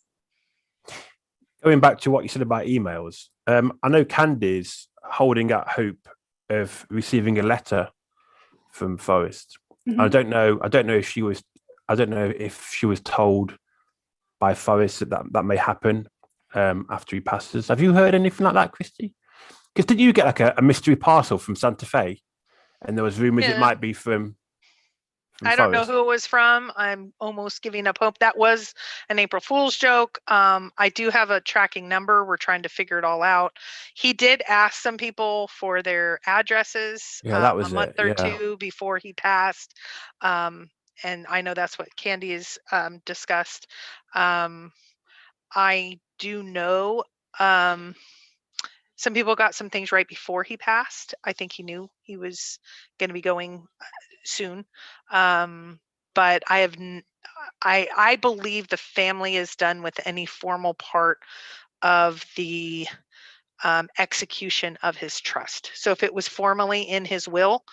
Going back to what you said about emails, I know Candy's holding out hope of receiving a letter from Forrest. Mhm. I don't know if she was told by Forrest that may happen after he passes. Have you heard anything like that, Christy? Because did you get like a mystery parcel from Santa Fe, and there was rumors it might be from I don't know Forrest? who it was from. I'm almost giving up hope. That was an April Fool's joke. I do have a tracking number. We're trying to figure it all out. He did ask some people for their addresses Yeah, that was a month it, or yeah. two before he passed. And I know that's what Candy has discussed. I do know some people got some things right before he passed. I think he knew he was going to be going soon. But I believe the family is done with any formal part of the execution of his trust. So if it was formally in his will,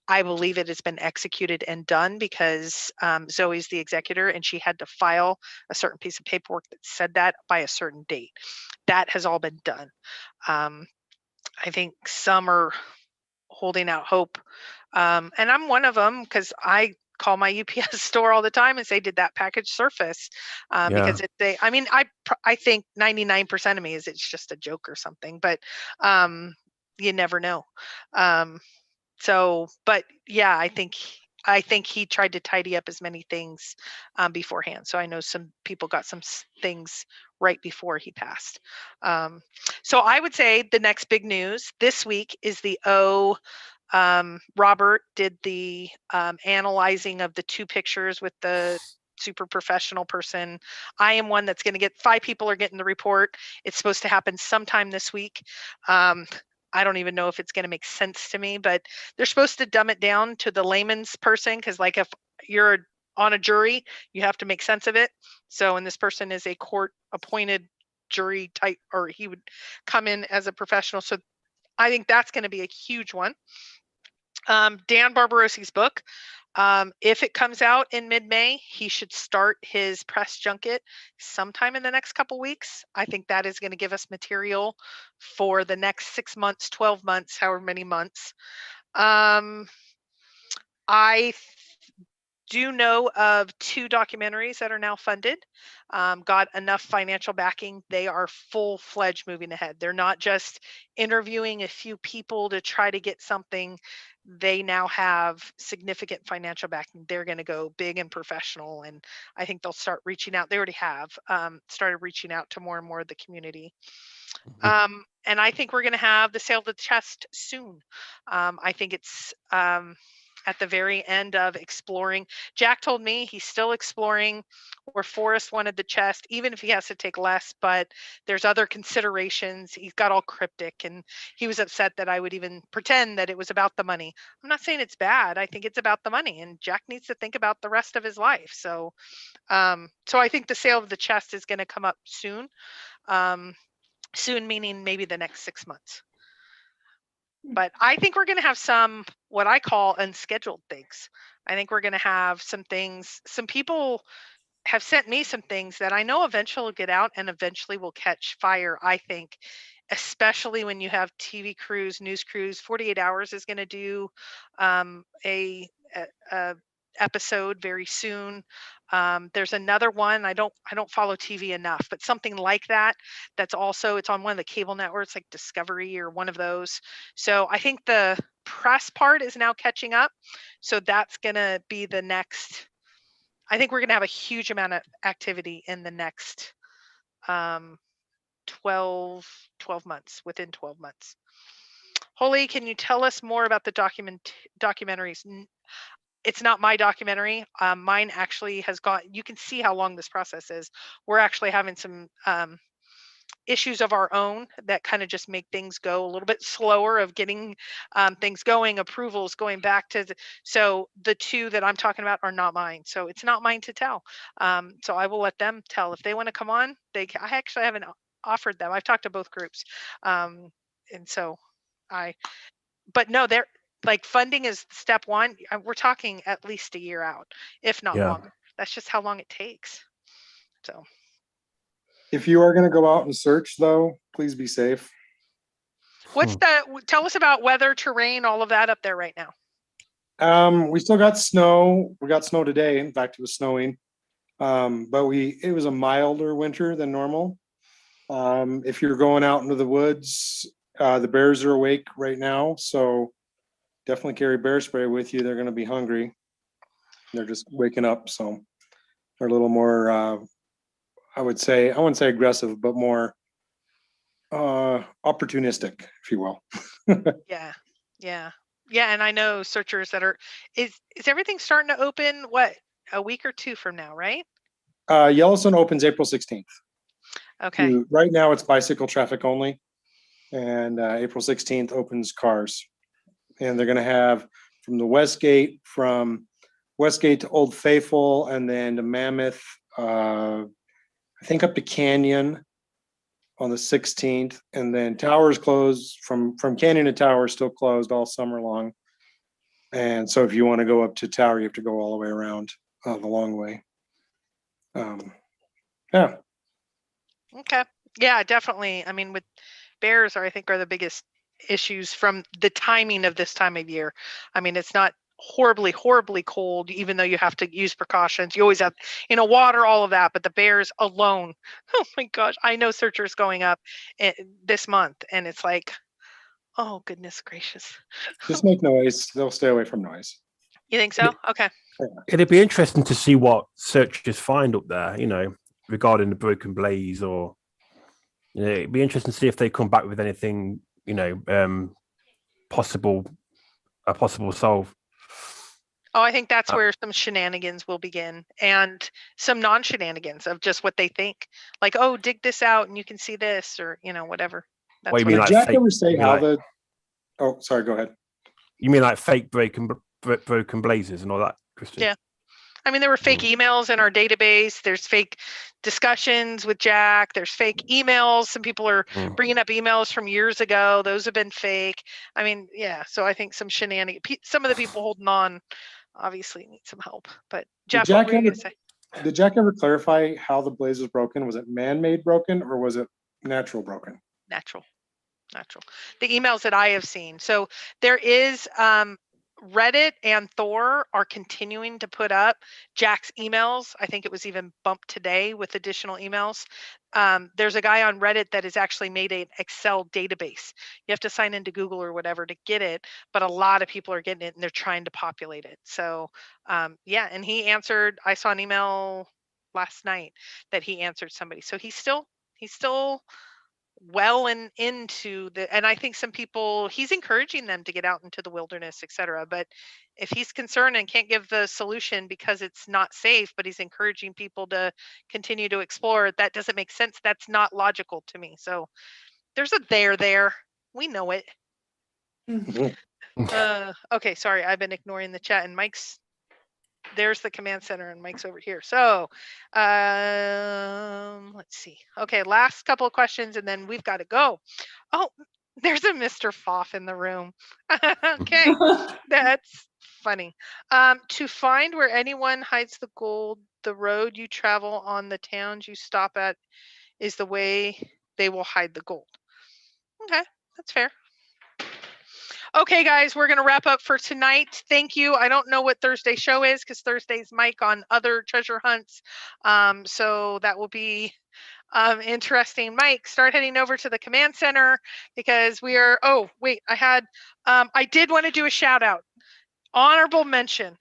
I believe it has been executed and done, because Zoe's the executor and she had to file a certain piece of paperwork that said that by a certain date. That has all been done. I think some are holding out hope. And I'm one of them, because I call my UPS store all the time and say, did that package surface? Because I think 99% of me is it's just a joke or something, but you never know. But yeah, I think he tried to tidy up as many things beforehand. So I know some people got some things right before he passed. So I would say the next big news this week is Robert did the analyzing of the 2 pictures with the super professional person. I am one that's going to get 5 people are getting the report. It's supposed to happen sometime this week. I don't even know if it's going to make sense to me, but they're supposed to dumb it down to the layman's person, because like if you're on a jury, you have to make sense of it. So, and this person is a court appointed jury type, or he would come in as a professional. So I think that's going to be a huge one. Dan Barbarosi's book, if it comes out in mid-May, he should start his press junket sometime in the next couple weeks. I think that is going to give us material for the next 6 months, 12 months, however many months. I do know of 2 documentaries that are now funded, got enough financial backing. They are full-fledged moving ahead. They're not just interviewing a few people to try to get something. They now have significant financial backing. They're going to go big and professional, and I think they'll start reaching out. They already have started reaching out to more and more of the community. And I think we're going to have the sale of the chest soon. I think it's at the very end of exploring. Jack told me he's still exploring where Forrest wanted the chest, even if he has to take less, but there's other considerations. He's got all cryptic, and he was upset that I would even pretend that it was about the money. I'm not saying it's bad. I think it's about the money, and Jack needs to think about the rest of his life. So I think the sale of the chest is going to come up soon. Soon meaning maybe the next 6 months. But I think we're going to have some, what I call unscheduled things. I think we're going to have some things, some people have sent me some things that I know eventually will get out and eventually will catch fire, I think, especially when you have TV crews, news crews. 48 Hours is going to do a episode very soon. There's another one. I don't follow TV enough, but something like that. That's also, it's on one of the cable networks like Discovery or one of those. So I think the press part is now catching up. So that's going to be the next. I think we're going to have a huge amount of activity in the next 12 months, within 12 months. Holly, can you tell us more about the documentaries? It's not my documentary. Mine actually has got, you can see how long this process is. We're actually having some issues of our own that kind of just make things go a little bit slower of getting things going, approvals going back to so the two that I'm talking about are not mine. So it's not mine to tell. So I will let them tell. If they want to come on, I actually haven't offered them. I've talked to both groups. And so but no, they're like, funding is step one. We're talking at least a year out, if not longer. That's just how long it takes. So If you are going to go out and search, though, please be safe. tell us about weather, terrain, all of that up there right now. We still got snow. We got snow today. In fact, it was snowing. But it was a milder winter than normal. If you're going out into the woods, the bears are awake right now. So definitely carry bear spray with you. They're going to be hungry. They're just waking up. So they're a little more, I wouldn't say aggressive, but more opportunistic, if you will. Yeah. And I know searchers that is everything starting to open, what, a week or two from now, right? Yellowstone opens April 16th. Okay. Right now it's bicycle traffic only. And April 16th opens cars. And they're going to have from Westgate to Old Faithful, and then to Mammoth, I think up to Canyon on the 16th, and then Towers closed from Canyon to Towers, still closed all summer long. And so if you want to go up to Tower, you have to go all the way around the long way. Yeah. Okay. Yeah, definitely. I mean, with bears I think are the biggest issues from the timing of this time of year. I mean, it's not horribly cold, even though you have to use precautions. You always have, water, all of that, but the bears alone, oh my gosh, I know searchers going up this month, and it's like, oh goodness gracious. Just make noise. They'll stay away from noise. You think so? Okay. It'd be interesting to see what searchers find up there, regarding the broken blaze, or it'd be interesting to see if they come back with anything, possible solve. Oh, I think that's where some shenanigans will begin, and some non-shenanigans of just what they think. Like, oh, dig this out and you can see this, or, whatever. That's What you mean, Did like Jack fake, ever say how oh, sorry, go ahead. You mean like fake broken blazes and all that, Christian? Yeah. I mean, there were fake emails in our database. There's fake discussions with Jack. There's fake emails. Some people are bringing up emails from years ago. Those have been fake. I mean, yeah. So I think some shenanigans. Some of the people holding on obviously need some help. But Jeff, what were you going to say? Did Jack ever clarify how the blaze was broken? Was it man-made broken, or was it natural broken? Natural. The emails that I have seen. So there is Reddit and Thor are continuing to put up Jack's emails. I think it was even bumped today with additional emails. There's a guy on Reddit that has actually made an Excel database. You have to sign into Google or whatever to get it, but a lot of people are getting it and they're trying to populate it. So yeah, and he answered, I saw an email last night that he answered somebody. So he's still well and into and I think some people, he's encouraging them to get out into the wilderness, etc. But if he's concerned and can't give the solution because it's not safe, but he's encouraging people to continue to explore, that doesn't make sense. That's not logical to me. So there's a there. We know it. Okay, sorry, I've been ignoring the chat, and there's the command center and Mike's over here. So let's see. Okay, last couple of questions and then we've got to go. Oh, There's a Mr. Foff in the room. Okay, that's funny. To find where anyone hides the gold, the road you travel on, the towns you stop at is the way they will hide the gold. Okay, that's fair. Okay, guys, we're going to wrap up for tonight. Thank you. I don't know what Thursday show is because Thursday's Mike on other treasure hunts. So that will be interesting. Mike, start heading over to the command center because we are, oh, wait, I did want to do a shout out. Honorable mention,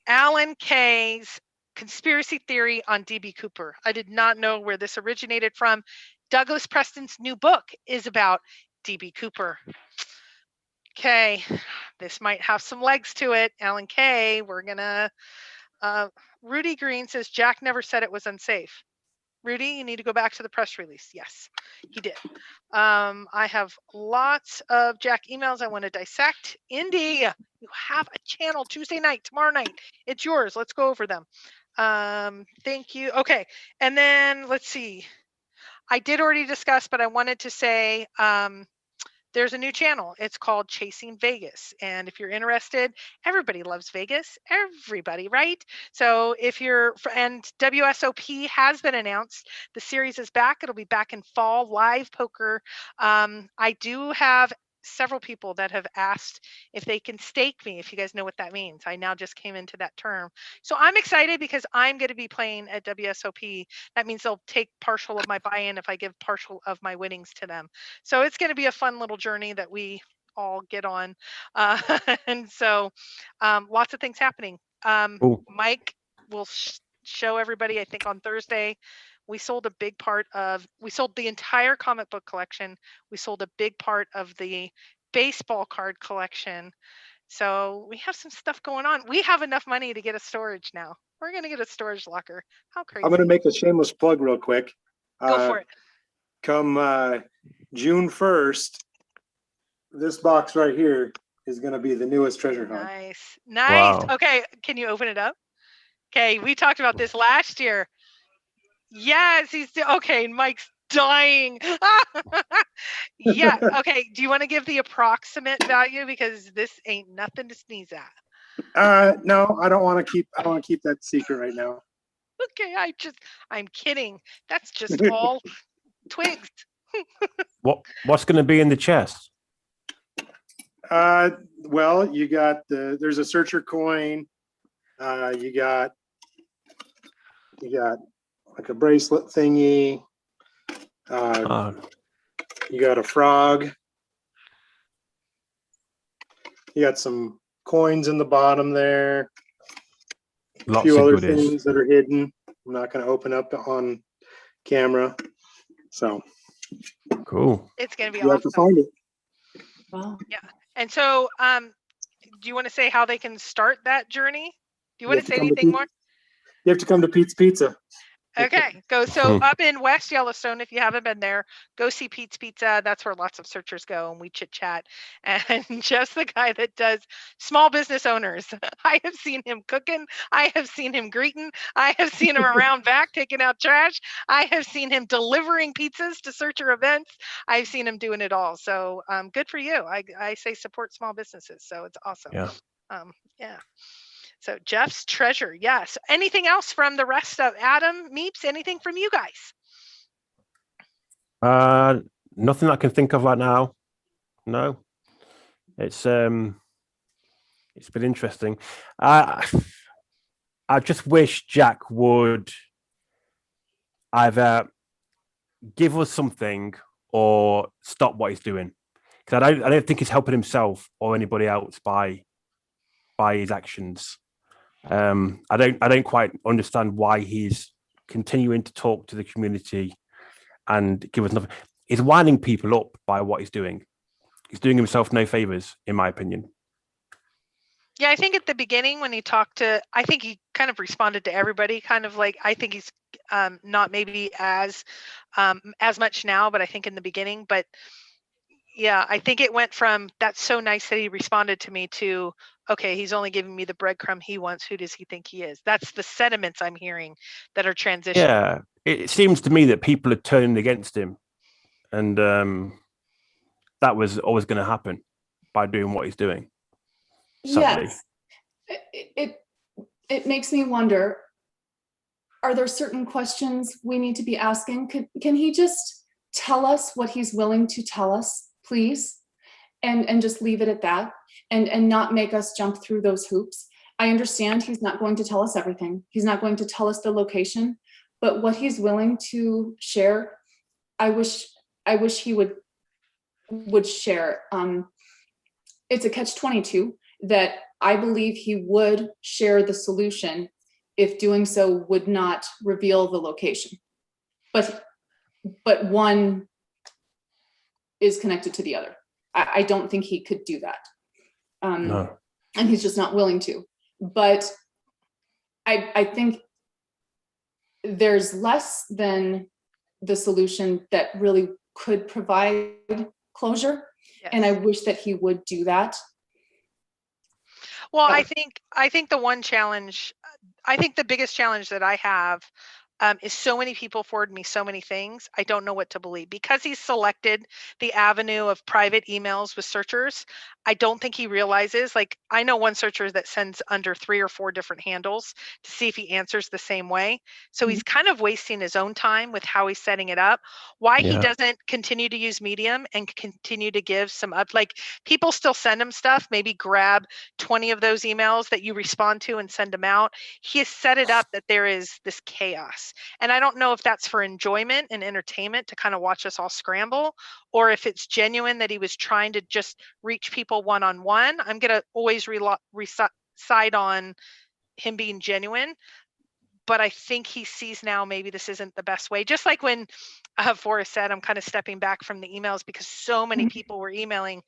Alan Kay's conspiracy theory on DB Cooper. I did not know where this originated from. Douglas Preston's new book is about DB Cooper. Okay, this might have some legs to it. Alan Kay, we're gonna, Rudy Green says Jack never said it was unsafe. Rudy, you need to go back to the press release. Yes, he did. I have lots of Jack emails I want to dissect. Indy, you have a channel Tuesday night, tomorrow night. It's yours. Let's go over them. Thank you. Okay, and then let's see. I did already discuss, but I wanted to say, there's a new channel. It's called Chasing Vegas. And if you're interested, everybody loves Vegas. Everybody, right? So if you're, and WSOP has been announced. The series is back. It'll be back in fall, live poker. I do have several people that have asked if they can stake me, if you guys know what that means. I now just came into that term. So I'm excited because I'm going to be playing at WSOP. That means they'll take partial of my buy-in if I give partial of my winnings to them. So it's going to be a fun little journey that we all get on. And so lots of things happening. Mike will show everybody, I think on Thursday, we sold the entire comic book collection. We sold a big part of the baseball card collection. So we have some stuff going on. We have enough money to get a storage now. We're going to get a storage locker. How crazy. I'm going to make a shameless plug real quick. Go for it. Come June 1st, this box right here is going to be the newest treasure hunt. Nice. Nice. Wow. Okay. Can you open it up? Okay. We talked about this last year. Yes. Okay. Mike's dying. Yeah. Okay. Do you want to give the approximate value? Because this ain't nothing to sneeze at. No, I don't want to keep that secret right now. Okay. I'm kidding. That's just all twigs. What's going to be in the chest? Well, you got there's a searcher coin. You got like a bracelet thingy. You got a frog. You got some coins in the bottom there. Lots a few of other goodies. things that are hidden. I'm not going to open up on camera. So cool. It's going to be you awesome. have to find it. Wow. Yeah. And so, do you want to say how they can start that journey? Do you want to say anything more? You have to come to Pete's Pizza. Okay, so up in West Yellowstone, if you haven't been there, go see Pete's Pizza. That's where lots of searchers go, and we chit chat. And Jeff's the guy that does small business owners. I have seen him cooking. I have seen him greeting. I have seen him around back taking out trash. I have seen him delivering pizzas to searcher events. I've seen him doing it all. So good for you. I say support small businesses. So it's awesome. Yeah. Yeah. So Jeff's treasure, yes. Anything else from the rest of Adam, Meeps? Anything from you guys? Nothing I can think of right now. No, it's been interesting. I just wish Jack would either give us something or stop what he's doing, because I don't think he's helping himself or anybody else by his actions. I don't quite understand why he's continuing to talk to the community and give us nothing. He's winding people up by what he's doing. He's doing himself no favors, in my opinion. Yeah, I think at the beginning when he talked to, I think he kind of responded to everybody, kind of like, I think he's not maybe as much now, but I think in the beginning, but yeah, I think it went from, that's so nice that he responded to me, to, okay, he's only giving me the breadcrumb he wants. Who does he think he is? That's the sentiments I'm hearing that are transitioning. Yeah, it seems to me that people are turning against him, and that was always going to happen by doing what he's doing. Sadly. Yes. It makes me wonder, are there certain questions we need to be asking? Can he just tell us what he's willing to tell us, please? And just leave it at that, and not make us jump through those hoops. I understand he's not going to tell us everything. He's not going to tell us the location, but what he's willing to share, I wish he would share. It's a catch-22 that I believe he would share the solution if doing so would not reveal the location. But one is connected to the other. I don't think he could do that. No. And he's just not willing to. But I think there's less than the solution that really could provide closure. Yes. And I wish that he would do that. Well, Oh. I think the biggest challenge that I have is so many people forward me so many things. I don't know what to believe because he's selected the avenue of private emails with searchers. I don't think he realizes, like, I know one searcher that sends under 3 or 4 different handles to see if he answers the same way. So he's kind of wasting his own time with how he's setting it up. Why he doesn't continue to use Medium and continue to give some up, like, people still send him stuff, maybe grab 20 of those emails that you respond to and send them out. He has set it up that there is this chaos. And I don't know if that's for enjoyment and entertainment to kind of watch us all scramble, or if it's genuine that he was trying to just reach people one-on-one. I'm going to always side on him being genuine, but I think he sees now maybe this isn't the best way. Just like when Forrest said, I'm kind of stepping back from the emails because so many people were emailing.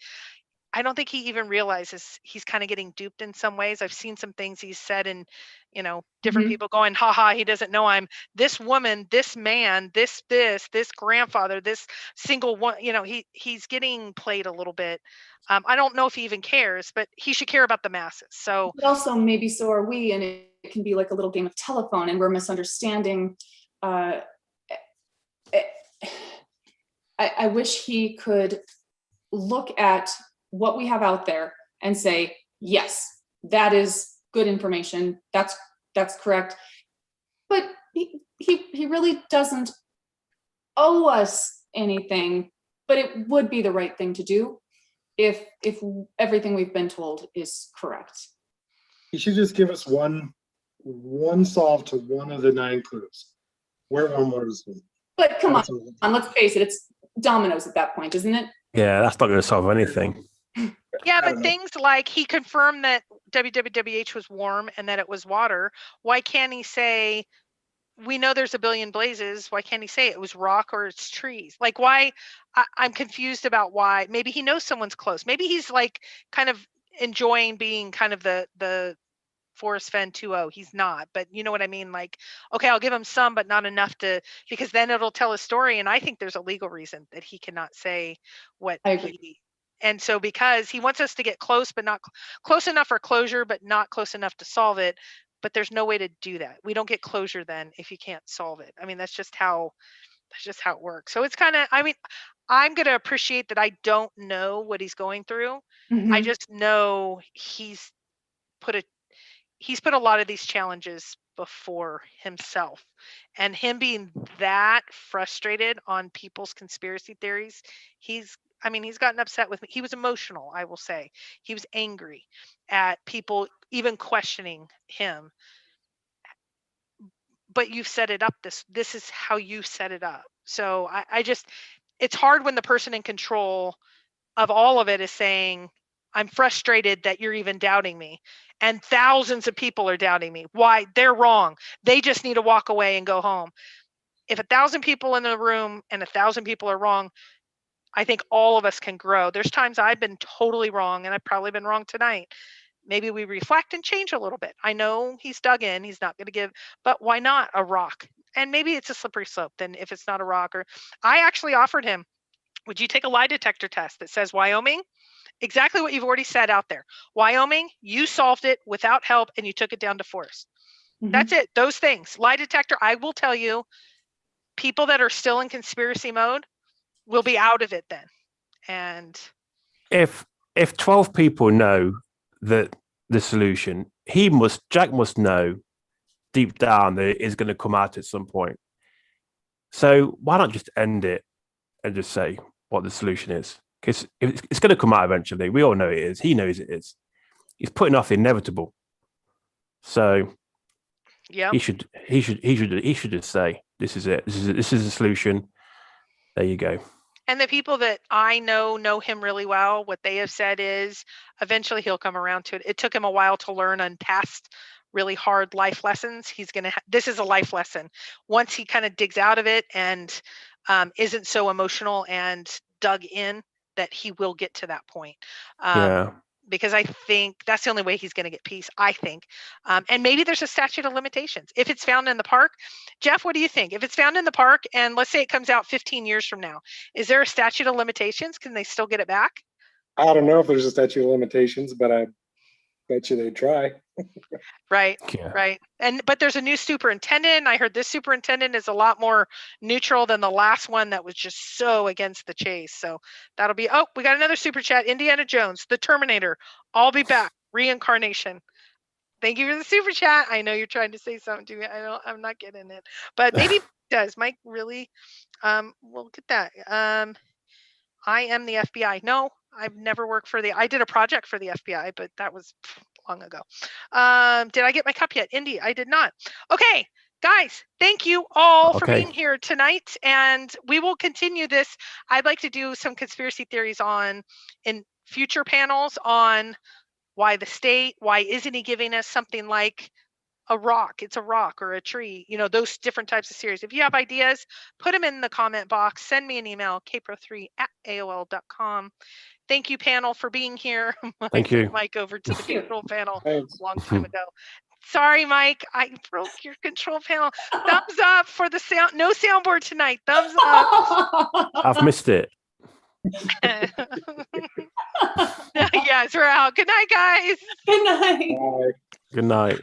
I don't think he even realizes he's kind of getting duped in some ways. I've seen some things he's said, and different people going, haha, he doesn't know I'm this woman, this man, this grandfather, this single one. He's getting played a little bit. I don't know if he even cares, but he should care about the masses. So But also maybe so are we, and it can be like a little game of telephone, and we're misunderstanding. I wish he could look at what we have out there and say, yes, that is good information. That's correct. But he really doesn't owe us anything, but it would be the right thing to do if everything we've been told is correct. You should just give us one solve to one of the 9 clues. Where one was. But come on, let's face it, it's dominoes at that point, isn't it? Yeah, that's not going to solve anything. yeah, but things like he confirmed that WWWH was warm and that it was water. Why can't he say, we know there's a billion blazes. Why can't he say it was rock or it's trees? Like, why? I'm confused about why. Maybe he knows someone's close. Maybe he's like kind of enjoying being kind of the Forrest Fenn 2.0. He's not, but you know what I mean? Like, okay, I'll give him some, but not enough because then it'll tell a story. And I think there's a legal reason that he cannot say what I agree. and so because he wants us to get close, but not close enough for closure, but not close enough to solve it. But there's no way to do that. We don't get closure then if you can't solve it. I mean, that's just how it works. So it's kind of, I'm going to appreciate that I don't know what he's going through. I just know he's put a lot of these challenges before himself, and him being that frustrated on people's conspiracy theories. He's gotten upset with me. He was emotional, I will say. He was angry at people even questioning him. But you've set it up. This is how you set it up. So it's hard when the person in control of all of it is saying, I'm frustrated that you're even doubting me. And thousands of people are doubting me. Why? They're wrong. They just need to walk away and go home. If 1,000 people in the room and 1,000 people are wrong, I think all of us can grow. There's times I've been totally wrong, and I've probably been wrong tonight. Maybe we reflect and change a little bit. I know he's dug in. He's not going to give, but why not a rock? And maybe it's a slippery slope. Then if it's not a rock, or I actually offered him, would you take a lie detector test that says Wyoming? Exactly what you've already said out there. Wyoming, you solved it without help and you took it down to Forrest. That's it. Those things. Lie detector, I will tell you, people that are still in conspiracy mode will be out of it then. And If 12 people know that the solution, Jack must know deep down that it is going to come out at some point. So why not just end it and just say what the solution is? Because it's going to come out eventually. We all know it is. He knows it is. He's putting off the inevitable. So yeah, he should just say, this is it. This is the solution. There you go. and the people that I know him really well. What they have said is eventually he'll come around to it. It took him a while to learn on past really hard life lessons. This is a life lesson. Once he kind of digs out of it and isn't so emotional and dug in, that he will get to that point. Yeah. Because I think that's the only way he's going to get peace, I think. And maybe there's a statute of limitations. If it's found in the park, Jeff, what do you think? If it's found in the park and let's say it comes out 15 years from now, is there a statute of limitations? Can they still get it back? I don't know if there's a statute of limitations, but I bet you they try. Right, Yeah. right. But there's a new superintendent. I heard this superintendent is a lot more neutral than the last one that was just so against the chase. So that'll be, we got another super chat. Indiana Jones, the Terminator, I'll be back. Reincarnation. Thank you for the super chat. I know you're trying to say something to me. I'm not getting it, but maybe it does. Mike really, we'll get that. I am the FBI. No, I've never worked for I did a project for the FBI, but that was long ago. Did I get my cup yet? Indy, I did not. Okay, guys, thank you all for being here tonight. And we will continue this. I'd like to do some conspiracy theories in future panels on why the state, why isn't he giving us something like a rock? It's a rock or a tree, those different types of series. If you have ideas, put them in the comment box. Send me an email, kpro3@aol.com. Thank you, panel, for being here. Thank you. Mike over to the control panel Thanks. a long time ago. Sorry, Mike, I broke your control panel. Thumbs up for the sound. No soundboard tonight. Thumbs up. I've missed it. Yes, we're out. Good night, guys. Good night. Bye. Good night.